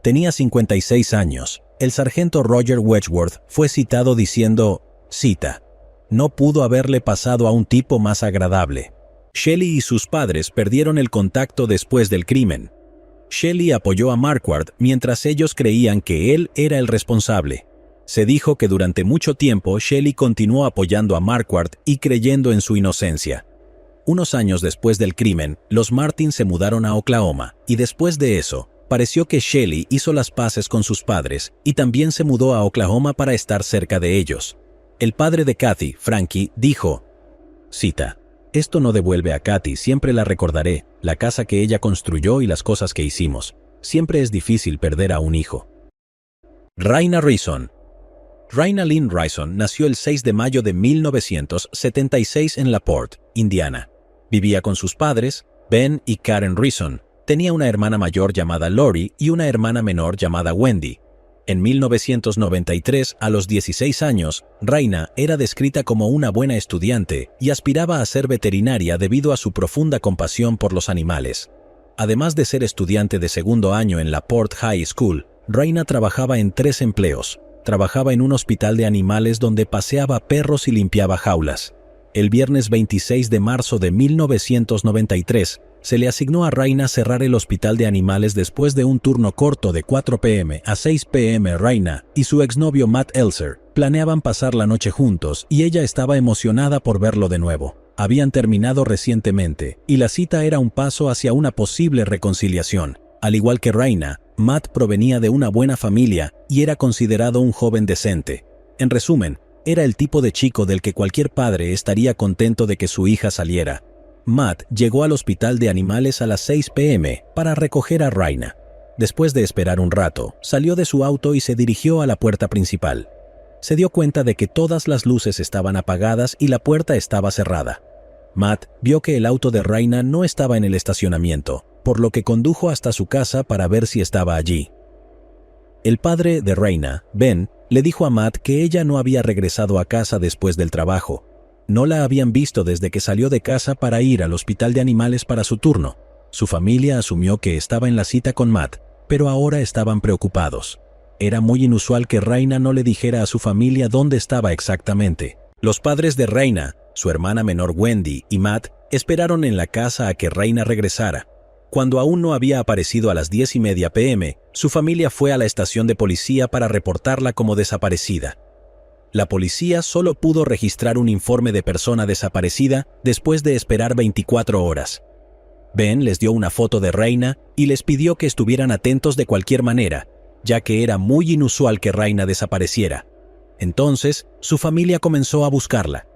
Tenía 56 años. El sargento Roger Wedgworth fue citado diciendo, cita, «No pudo haberle pasado a un tipo más agradable». Shelley y sus padres perdieron el contacto después del crimen. Shelley apoyó a Marquardt mientras ellos creían que él era el responsable. Se dijo que durante mucho tiempo Shelley continuó apoyando a Marquardt y creyendo en su inocencia. Unos años después del crimen, los Martin se mudaron a Oklahoma y después de eso, pareció que Shelley hizo las paces con sus padres y también se mudó a Oklahoma para estar cerca de ellos. El padre de Kathy, Frankie, dijo, cita, «Esto no devuelve a Kathy, siempre la recordaré, la casa que ella construyó y las cosas que hicimos. Siempre es difícil perder a un hijo». Raina Rison. Raina Lynn Rison nació el 6 de mayo de 1976 en LaPorte, Indiana. Vivía con sus padres, Ben y Karen Rison. Tenía una hermana mayor llamada Lori y una hermana menor llamada Wendy. En 1993, a los 16 años, Raina era descrita como una buena estudiante y aspiraba a ser veterinaria debido a su profunda compasión por los animales. Además de ser estudiante de segundo año en la Port High School, Raina trabajaba en 3 empleos. Trabajaba en un hospital de animales donde paseaba perros y limpiaba jaulas. El viernes 26 de marzo de 1993, se le asignó a Raina cerrar el hospital de animales después de un turno corto de 4 p.m. a 6 p.m. Raina y su exnovio Matt Elser planeaban pasar la noche juntos y ella estaba emocionada por verlo de nuevo. Habían terminado recientemente y la cita era un paso hacia una posible reconciliación. Al igual que Raina, Matt provenía de una buena familia y era considerado un joven decente. En resumen, era el tipo de chico del que cualquier padre estaría contento de que su hija saliera. Matt llegó al hospital de animales a las 6 p.m. para recoger a Raina. Después de esperar un rato, salió de su auto y se dirigió a la puerta principal. Se dio cuenta de que todas las luces estaban apagadas y la puerta estaba cerrada. Matt vio que el auto de Raina no estaba en el estacionamiento, por lo que condujo hasta su casa para ver si estaba allí. El padre de Raina, Ben, le dijo a Matt que ella no había regresado a casa después del trabajo. No la habían visto desde que salió de casa para ir al hospital de animales para su turno. Su familia asumió que estaba en la cita con Matt, pero ahora estaban preocupados. Era muy inusual que Raina no le dijera a su familia dónde estaba exactamente. Los padres de Raina, su hermana menor Wendy y Matt, esperaron en la casa a que Raina regresara. Cuando aún no había aparecido a las 10:30 p.m., su familia fue a la estación de policía para reportarla como desaparecida. La policía solo pudo registrar un informe de persona desaparecida después de esperar 24 horas. Ben les dio una foto de Raina y les pidió que estuvieran atentos de cualquier manera, ya que era muy inusual que Raina desapareciera. Entonces, su familia comenzó a buscarla.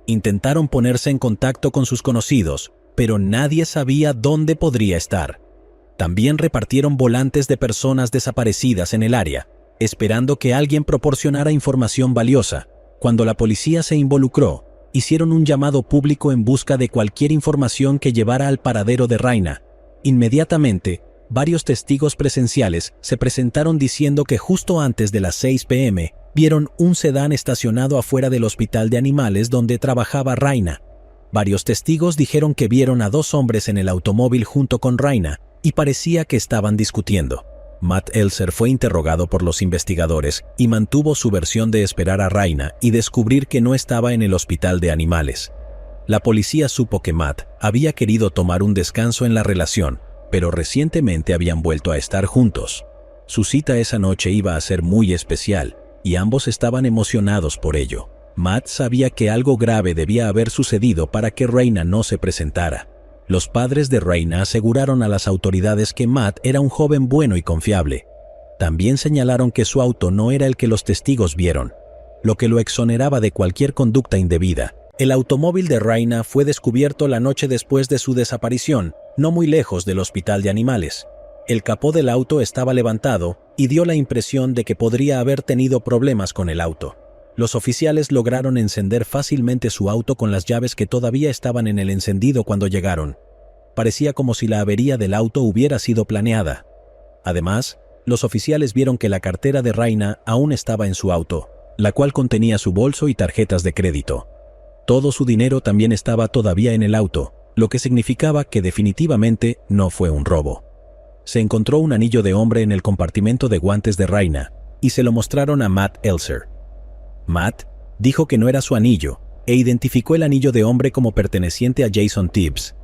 Intentaron ponerse en contacto con sus conocidos, pero nadie sabía dónde podría estar. También repartieron volantes de personas desaparecidas en el área, esperando que alguien proporcionara información valiosa. Cuando la policía se involucró, hicieron un llamado público en busca de cualquier información que llevara al paradero de Raina. Inmediatamente, varios testigos presenciales se presentaron diciendo que justo antes de las 6 p.m. vieron un sedán estacionado afuera del hospital de animales donde trabajaba Raina. Varios testigos dijeron que vieron a 2 hombres en el automóvil junto con Raina y parecía que estaban discutiendo. Matt Elser fue interrogado por los investigadores y mantuvo su versión de esperar a Raina y descubrir que no estaba en el hospital de animales. La policía supo que Matt había querido tomar un descanso en la relación, pero recientemente habían vuelto a estar juntos. Su cita esa noche iba a ser muy especial y ambos estaban emocionados por ello. Matt sabía que algo grave debía haber sucedido para que Raina no se presentara. Los padres de Raina aseguraron a las autoridades que Matt era un joven bueno y confiable. También señalaron que su auto no era el que los testigos vieron, lo que lo exoneraba de cualquier conducta indebida. El automóvil de Raina fue descubierto la noche después de su desaparición, no muy lejos del hospital de animales. El capó del auto estaba levantado y dio la impresión de que podría haber tenido problemas con el auto. Los oficiales lograron encender fácilmente su auto con las llaves que todavía estaban en el encendido cuando llegaron. Parecía como si la avería del auto hubiera sido planeada. Además, los oficiales vieron que la cartera de Raina aún estaba en su auto, la cual contenía su bolso y tarjetas de crédito. Todo su dinero también estaba todavía en el auto, lo que significaba que definitivamente no fue un robo. Se encontró un anillo de hombre en el compartimento de guantes de Raina y se lo mostraron a Matt Elser. Matt dijo que no era su anillo e identificó el anillo de hombre como perteneciente a Jason Tibbs.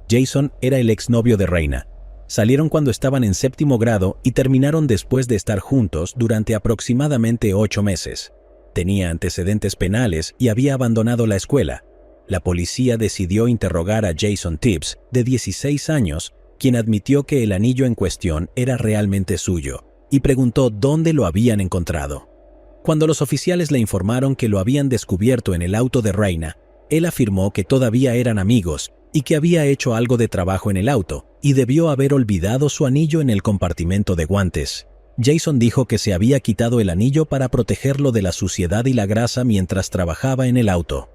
Jason era el exnovio de Raina. Salieron cuando estaban en 7º grado y terminaron después de estar juntos durante aproximadamente 8 meses. Tenía antecedentes penales y había abandonado la escuela. La policía decidió interrogar a Jason Tibbs, de 16 años, quien admitió que el anillo en cuestión era realmente suyo, y preguntó dónde lo habían encontrado. Cuando los oficiales le informaron que lo habían descubierto en el auto de Raina, él afirmó que todavía eran amigos y que había hecho algo de trabajo en el auto y debió haber olvidado su anillo en el compartimento de guantes. Jason dijo que se había quitado el anillo para protegerlo de la suciedad y la grasa mientras trabajaba en el auto.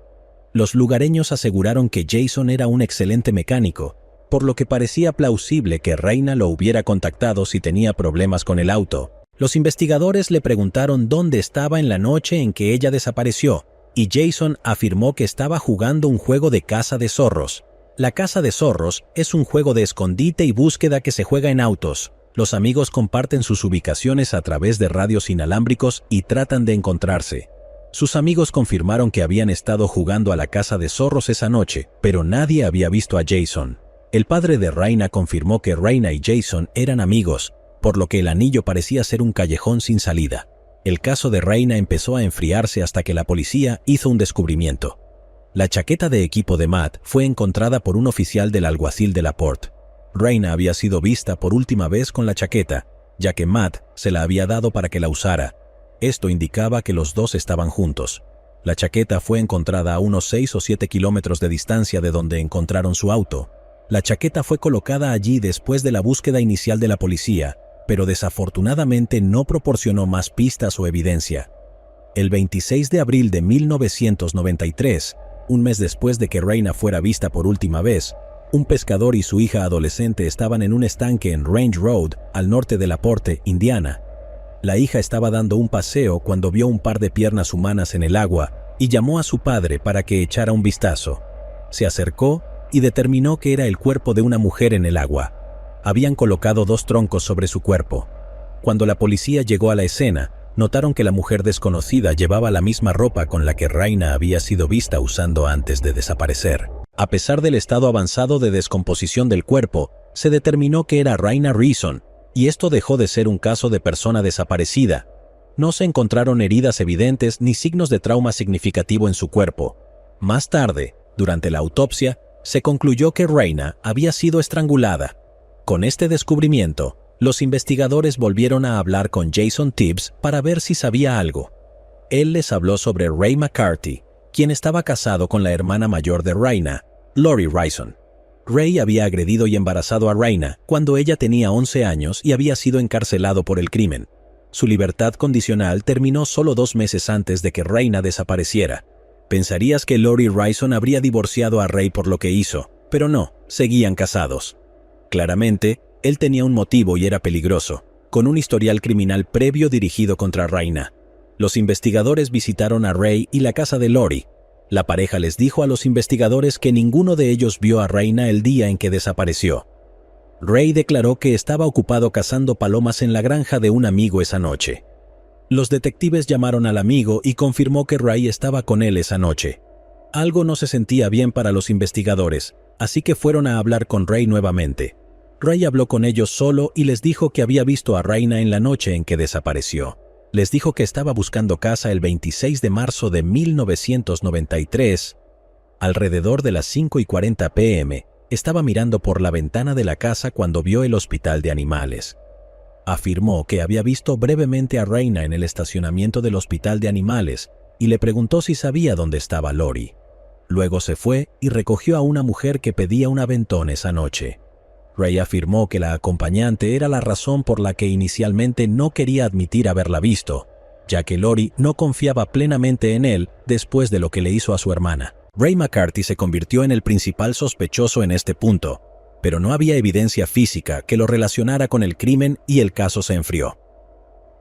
Los lugareños aseguraron que Jason era un excelente mecánico, por lo que parecía plausible que Raina lo hubiera contactado si tenía problemas con el auto. Los investigadores le preguntaron dónde estaba en la noche en que ella desapareció, y Jason afirmó que estaba jugando un juego de caza de zorros. La caza de zorros es un juego de escondite y búsqueda que se juega en autos. Los amigos comparten sus ubicaciones a través de radios inalámbricos y tratan de encontrarse. Sus amigos confirmaron que habían estado jugando a la caza de zorros esa noche, pero nadie había visto a Jason. El padre de Raina confirmó que Raina y Jason eran amigos, por lo que el anillo parecía ser un callejón sin salida. El caso de Raina empezó a enfriarse hasta que la policía hizo un descubrimiento. La chaqueta de equipo de Matt fue encontrada por un oficial del alguacil de Laporte. Raina había sido vista por última vez con la chaqueta, ya que Matt se la había dado para que la usara. Esto indicaba que los dos estaban juntos. La chaqueta fue encontrada a unos 6 o 7 kilómetros de distancia de donde encontraron su auto. La chaqueta fue colocada allí después de la búsqueda inicial de la policía, pero desafortunadamente no proporcionó más pistas o evidencia. El 26 de abril de 1993, un mes después de que Raina fuera vista por última vez, un pescador y su hija adolescente estaban en un estanque en Range Road, al norte de Laporte, Indiana. La hija estaba dando un paseo cuando vio un par de piernas humanas en el agua y llamó a su padre para que echara un vistazo. Se acercó y determinó que era el cuerpo de una mujer en el agua. Habían colocado 2 troncos sobre su cuerpo. Cuando la policía llegó a la escena, notaron que la mujer desconocida llevaba la misma ropa con la que Raina había sido vista usando antes de desaparecer. A pesar del estado avanzado de descomposición del cuerpo, se determinó que era Raina Reason, y esto dejó de ser un caso de persona desaparecida. No se encontraron heridas evidentes ni signos de trauma significativo en su cuerpo. Más tarde, durante la autopsia, se concluyó que Raina había sido estrangulada. Con este descubrimiento, los investigadores volvieron a hablar con Jason Tibbs para ver si sabía algo. Él les habló sobre Ray McCarthy, quien estaba casado con la hermana mayor de Raina, Lori Reason. Ray había agredido y embarazado a Raina cuando ella tenía 11 años y había sido encarcelado por el crimen. Su libertad condicional terminó solo 2 meses antes de que Raina desapareciera. Pensarías que Lori Ryson habría divorciado a Ray por lo que hizo, pero no, seguían casados. Claramente, él tenía un motivo y era peligroso, con un historial criminal previo dirigido contra Raina. Los investigadores visitaron a Ray y la casa de Lori. La pareja les dijo a los investigadores que ninguno de ellos vio a Raina el día en que desapareció. Ray declaró que estaba ocupado cazando palomas en la granja de un amigo esa noche. Los detectives llamaron al amigo y confirmó que Ray estaba con él esa noche. Algo no se sentía bien para los investigadores, así que fueron a hablar con Ray nuevamente. Ray habló con ellos solo y les dijo que había visto a Raina en la noche en que desapareció. Les dijo que estaba buscando casa el 26 de marzo de 1993. Alrededor de las 5:40 p.m., estaba mirando por la ventana de la casa cuando vio el hospital de animales. Afirmó que había visto brevemente a Raina en el estacionamiento del hospital de animales y le preguntó si sabía dónde estaba Lori. Luego se fue y recogió a una mujer que pedía un aventón esa noche. Ray afirmó que la acompañante era la razón por la que inicialmente no quería admitir haberla visto, ya que Lori no confiaba plenamente en él después de lo que le hizo a su hermana. Ray McCarthy se convirtió en el principal sospechoso en este punto, pero no había evidencia física que lo relacionara con el crimen y el caso se enfrió.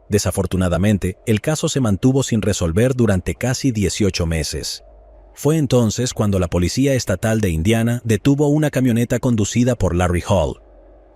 Desafortunadamente, el caso se mantuvo sin resolver durante casi 18 meses. Fue entonces cuando la Policía Estatal de Indiana detuvo una camioneta conducida por Larry Hall.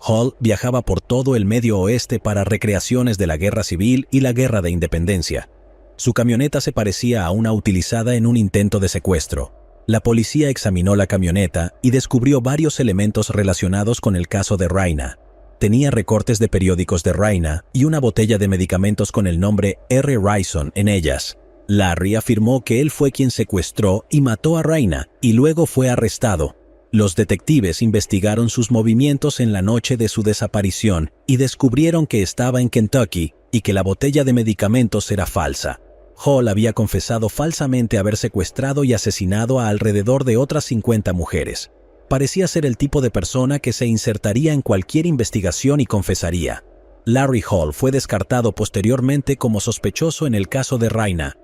Hall viajaba por todo el Medio Oeste para recreaciones de la Guerra Civil y la Guerra de Independencia. Su camioneta se parecía a una utilizada en un intento de secuestro. La policía examinó la camioneta y descubrió varios elementos relacionados con el caso de Raina. Tenía recortes de periódicos de Raina y una botella de medicamentos con el nombre R. Ryson en ellas. Larry afirmó que él fue quien secuestró y mató a Raina y luego fue arrestado. Los detectives investigaron sus movimientos en la noche de su desaparición y descubrieron que estaba en Kentucky y que la botella de medicamentos era falsa. Hall había confesado falsamente haber secuestrado y asesinado a alrededor de otras 50 mujeres. Parecía ser el tipo de persona que se insertaría en cualquier investigación y confesaría. Larry Hall fue descartado posteriormente como sospechoso en el caso de Raina.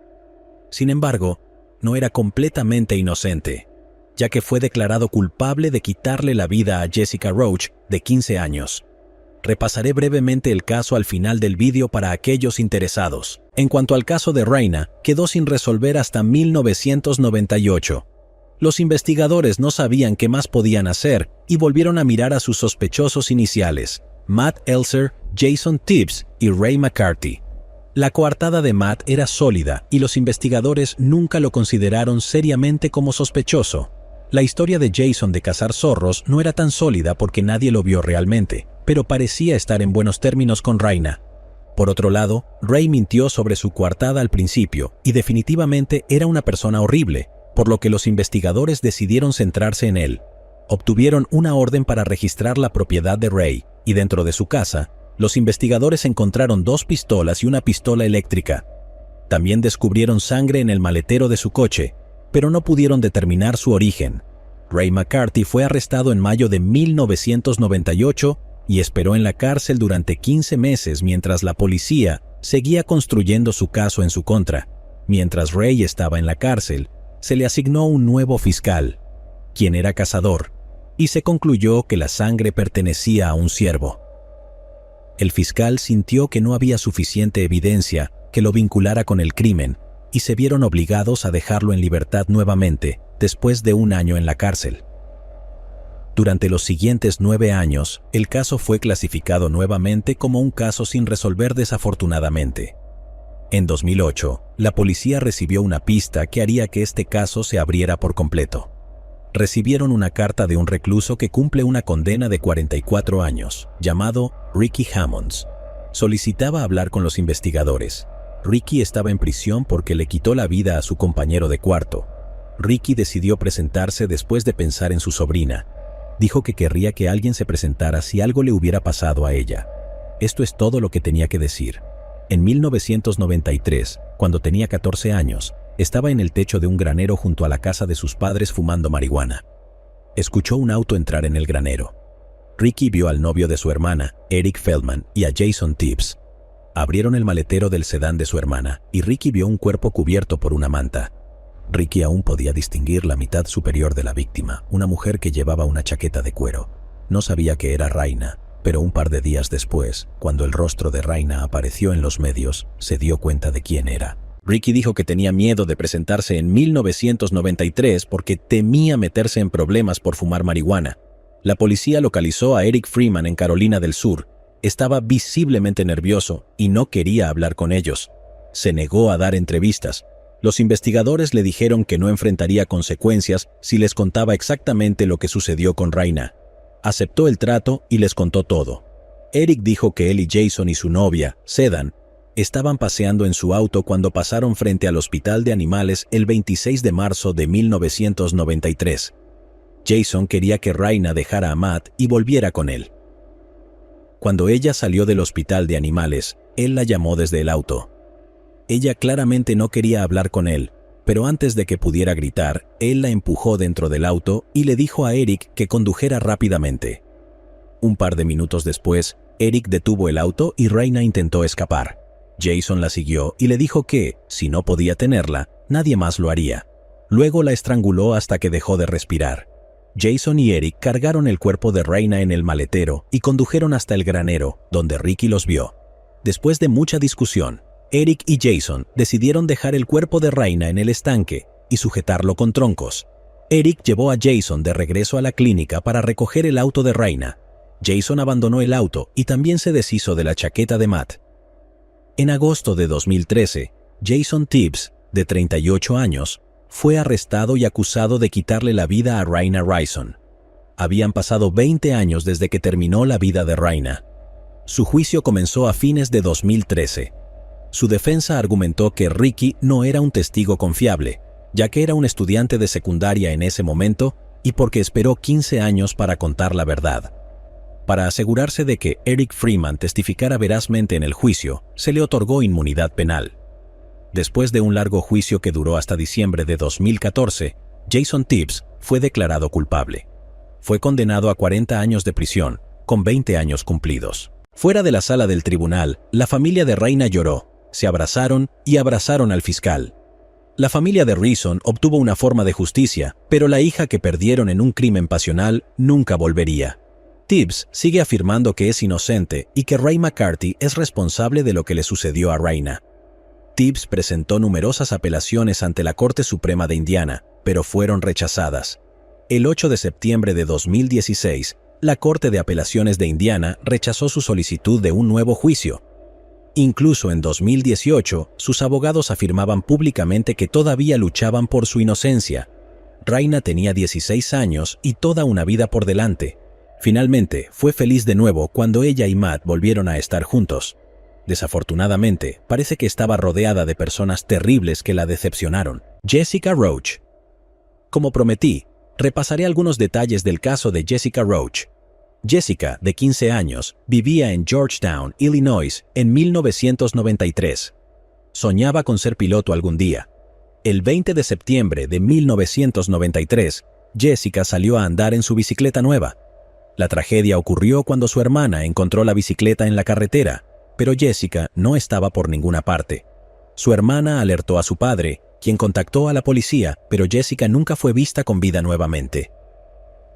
Sin embargo, no era completamente inocente, ya que fue declarado culpable de quitarle la vida a Jessica Roach, de 15 años. Repasaré brevemente el caso al final del vídeo para aquellos interesados. En cuanto al caso de Raina, quedó sin resolver hasta 1998. Los investigadores no sabían qué más podían hacer y volvieron a mirar a sus sospechosos iniciales, Matt Elser, Jason Tibbs y Ray McCarthy. La coartada de Matt era sólida y los investigadores nunca lo consideraron seriamente como sospechoso. La historia de Jason de cazar zorros no era tan sólida porque nadie lo vio realmente, pero parecía estar en buenos términos con Raina. Por otro lado, Ray mintió sobre su coartada al principio y definitivamente era una persona horrible, por lo que los investigadores decidieron centrarse en él. Obtuvieron una orden para registrar la propiedad de Ray y dentro de su casa, los investigadores encontraron 2 pistolas y una pistola eléctrica. También descubrieron sangre en el maletero de su coche, pero no pudieron determinar su origen. Ray McCarthy fue arrestado en mayo de 1998 y esperó en la cárcel durante 15 meses mientras la policía seguía construyendo su caso en su contra. Mientras Ray estaba en la cárcel, se le asignó un nuevo fiscal, quien era cazador, y se concluyó que la sangre pertenecía a un ciervo. El fiscal sintió que no había suficiente evidencia que lo vinculara con el crimen y se vieron obligados a dejarlo en libertad nuevamente después de 1 año en la cárcel. Durante los siguientes 9 años, el caso fue clasificado nuevamente como un caso sin resolver desafortunadamente. En 2008, la policía recibió una pista que haría que este caso se abriera por completo. Recibieron una carta de un recluso que cumple una condena de 44 años, llamado Ricky Hammonds. Solicitaba hablar con los investigadores. Ricky estaba en prisión porque le quitó la vida a su compañero de cuarto. Ricky decidió presentarse después de pensar en su sobrina. Dijo que querría que alguien se presentara si algo le hubiera pasado a ella. Esto es todo lo que tenía que decir. En 1993, cuando tenía 14 años, estaba en el techo de un granero junto a la casa de sus padres fumando marihuana. Escuchó un auto entrar en el granero. Ricky vio al novio de su hermana, Eric Feldman, y a Jason Tibbs. Abrieron el maletero del sedán de su hermana y Ricky vio un cuerpo cubierto por una manta. Ricky aún podía distinguir la mitad superior de la víctima, una mujer que llevaba una chaqueta de cuero. No sabía que era Raina, pero un par de días después, cuando el rostro de Raina apareció en los medios, se dio cuenta de quién era. Ricky dijo que tenía miedo de presentarse en 1993 porque temía meterse en problemas por fumar marihuana. La policía localizó a Eric Freeman en Carolina del Sur. Estaba visiblemente nervioso y no quería hablar con ellos. Se negó a dar entrevistas. Los investigadores le dijeron que no enfrentaría consecuencias si les contaba exactamente lo que sucedió con Raina. Aceptó el trato y les contó todo. Eric dijo que él y Jason y su novia, Sedan, estaban paseando en su auto cuando pasaron frente al hospital de animales el 26 de marzo de 1993. Jason quería que Raina dejara a Matt y volviera con él. Cuando ella salió del hospital de animales, él la llamó desde el auto. Ella claramente no quería hablar con él, pero antes de que pudiera gritar, él la empujó dentro del auto y le dijo a Eric que condujera rápidamente. Un par de minutos después, Eric detuvo el auto y Raina intentó escapar. Jason la siguió y le dijo que, si no podía tenerla, nadie más lo haría. Luego la estranguló hasta que dejó de respirar. Jason y Eric cargaron el cuerpo de Raina en el maletero y condujeron hasta el granero, donde Ricky los vio. Después de mucha discusión, Eric y Jason decidieron dejar el cuerpo de Raina en el estanque y sujetarlo con troncos. Eric llevó a Jason de regreso a la clínica para recoger el auto de Raina. Jason abandonó el auto y también se deshizo de la chaqueta de Matt. En agosto de 2013, Jason Tibbs, de 38 años, fue arrestado y acusado de quitarle la vida a Raina Rison. Habían pasado 20 años desde que terminó la vida de Raina. Su juicio comenzó a fines de 2013. Su defensa argumentó que Ricky no era un testigo confiable, ya que era un estudiante de secundaria en ese momento y porque esperó 15 años para contar la verdad. Para asegurarse de que Eric Freeman testificara verazmente en el juicio, se le otorgó inmunidad penal. Después de un largo juicio que duró hasta diciembre de 2014, Jason Tibbs fue declarado culpable. Fue condenado a 40 años de prisión, con 20 años cumplidos. Fuera de la sala del tribunal, la familia de Raina lloró, se abrazaron y abrazaron al fiscal. La familia de Rison obtuvo una forma de justicia, pero la hija que perdieron en un crimen pasional nunca volvería. Tibbs sigue afirmando que es inocente y que Ray McCarthy es responsable de lo que le sucedió a Raina. Tibbs presentó numerosas apelaciones ante la Corte Suprema de Indiana, pero fueron rechazadas. El 8 de septiembre de 2016, la Corte de Apelaciones de Indiana rechazó su solicitud de un nuevo juicio. Incluso en 2018, sus abogados afirmaban públicamente que todavía luchaban por su inocencia. Raina tenía 16 años y toda una vida por delante. Finalmente, fue feliz de nuevo cuando ella y Matt volvieron a estar juntos. Desafortunadamente, parece que estaba rodeada de personas terribles que la decepcionaron. Jessica Roach. Como prometí, repasaré algunos detalles del caso de Jessica Roach. Jessica, de 15 años, vivía en Georgetown, Illinois, en 1993. Soñaba con ser piloto algún día. El 20 de septiembre de 1993, Jessica salió a andar en su bicicleta nueva. La tragedia ocurrió cuando su hermana encontró la bicicleta en la carretera, pero Jessica no estaba por ninguna parte. Su hermana alertó a su padre, quien contactó a la policía, pero Jessica nunca fue vista con vida nuevamente.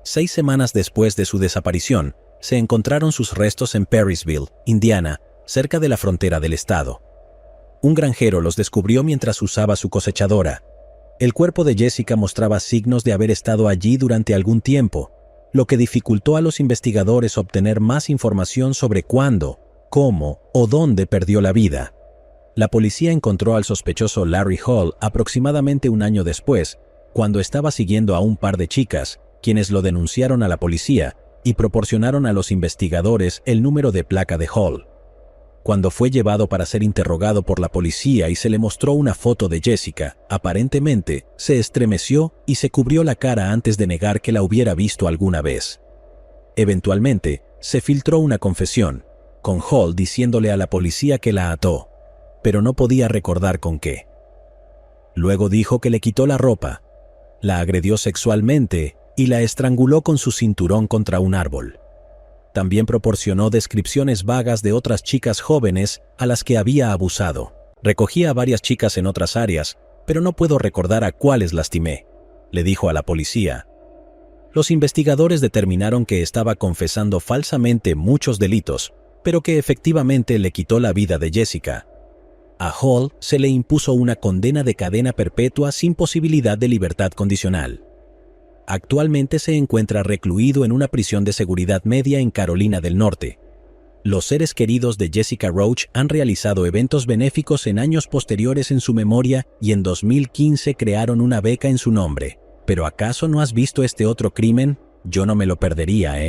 6 semanas después de su desaparición, se encontraron sus restos en Perrysville, Indiana, cerca de la frontera del estado. Un granjero los descubrió mientras usaba su cosechadora. El cuerpo de Jessica mostraba signos de haber estado allí durante algún tiempo, lo que dificultó a los investigadores obtener más información sobre cuándo, cómo o dónde perdió la vida. La policía encontró al sospechoso Larry Hall aproximadamente un año después, cuando estaba siguiendo a un par de chicas, quienes lo denunciaron a la policía y proporcionaron a los investigadores el número de placa de Hall. Cuando fue llevado para ser interrogado por la policía y se le mostró una foto de Jessica, aparentemente se estremeció y se cubrió la cara antes de negar que la hubiera visto alguna vez. Eventualmente, se filtró una confesión, con Hall diciéndole a la policía que la ató, pero no podía recordar con qué. Luego dijo que le quitó la ropa, la agredió sexualmente y la estranguló con su cinturón contra un árbol. También proporcionó descripciones vagas de otras chicas jóvenes a las que había abusado. Recogía a varias chicas en otras áreas, pero no puedo recordar a cuáles lastimé, le dijo a la policía. Los investigadores determinaron que estaba confesando falsamente muchos delitos, pero que efectivamente le quitó la vida de Jessica. A Hall se le impuso una condena de cadena perpetua sin posibilidad de libertad condicional. Actualmente se encuentra recluido en una prisión de seguridad media en Carolina del Norte. Los seres queridos de Jessica Roach han realizado eventos benéficos en años posteriores en su memoria y en 2015 crearon una beca en su nombre. ¿Pero acaso no has visto este otro crimen? Yo no me lo perdería,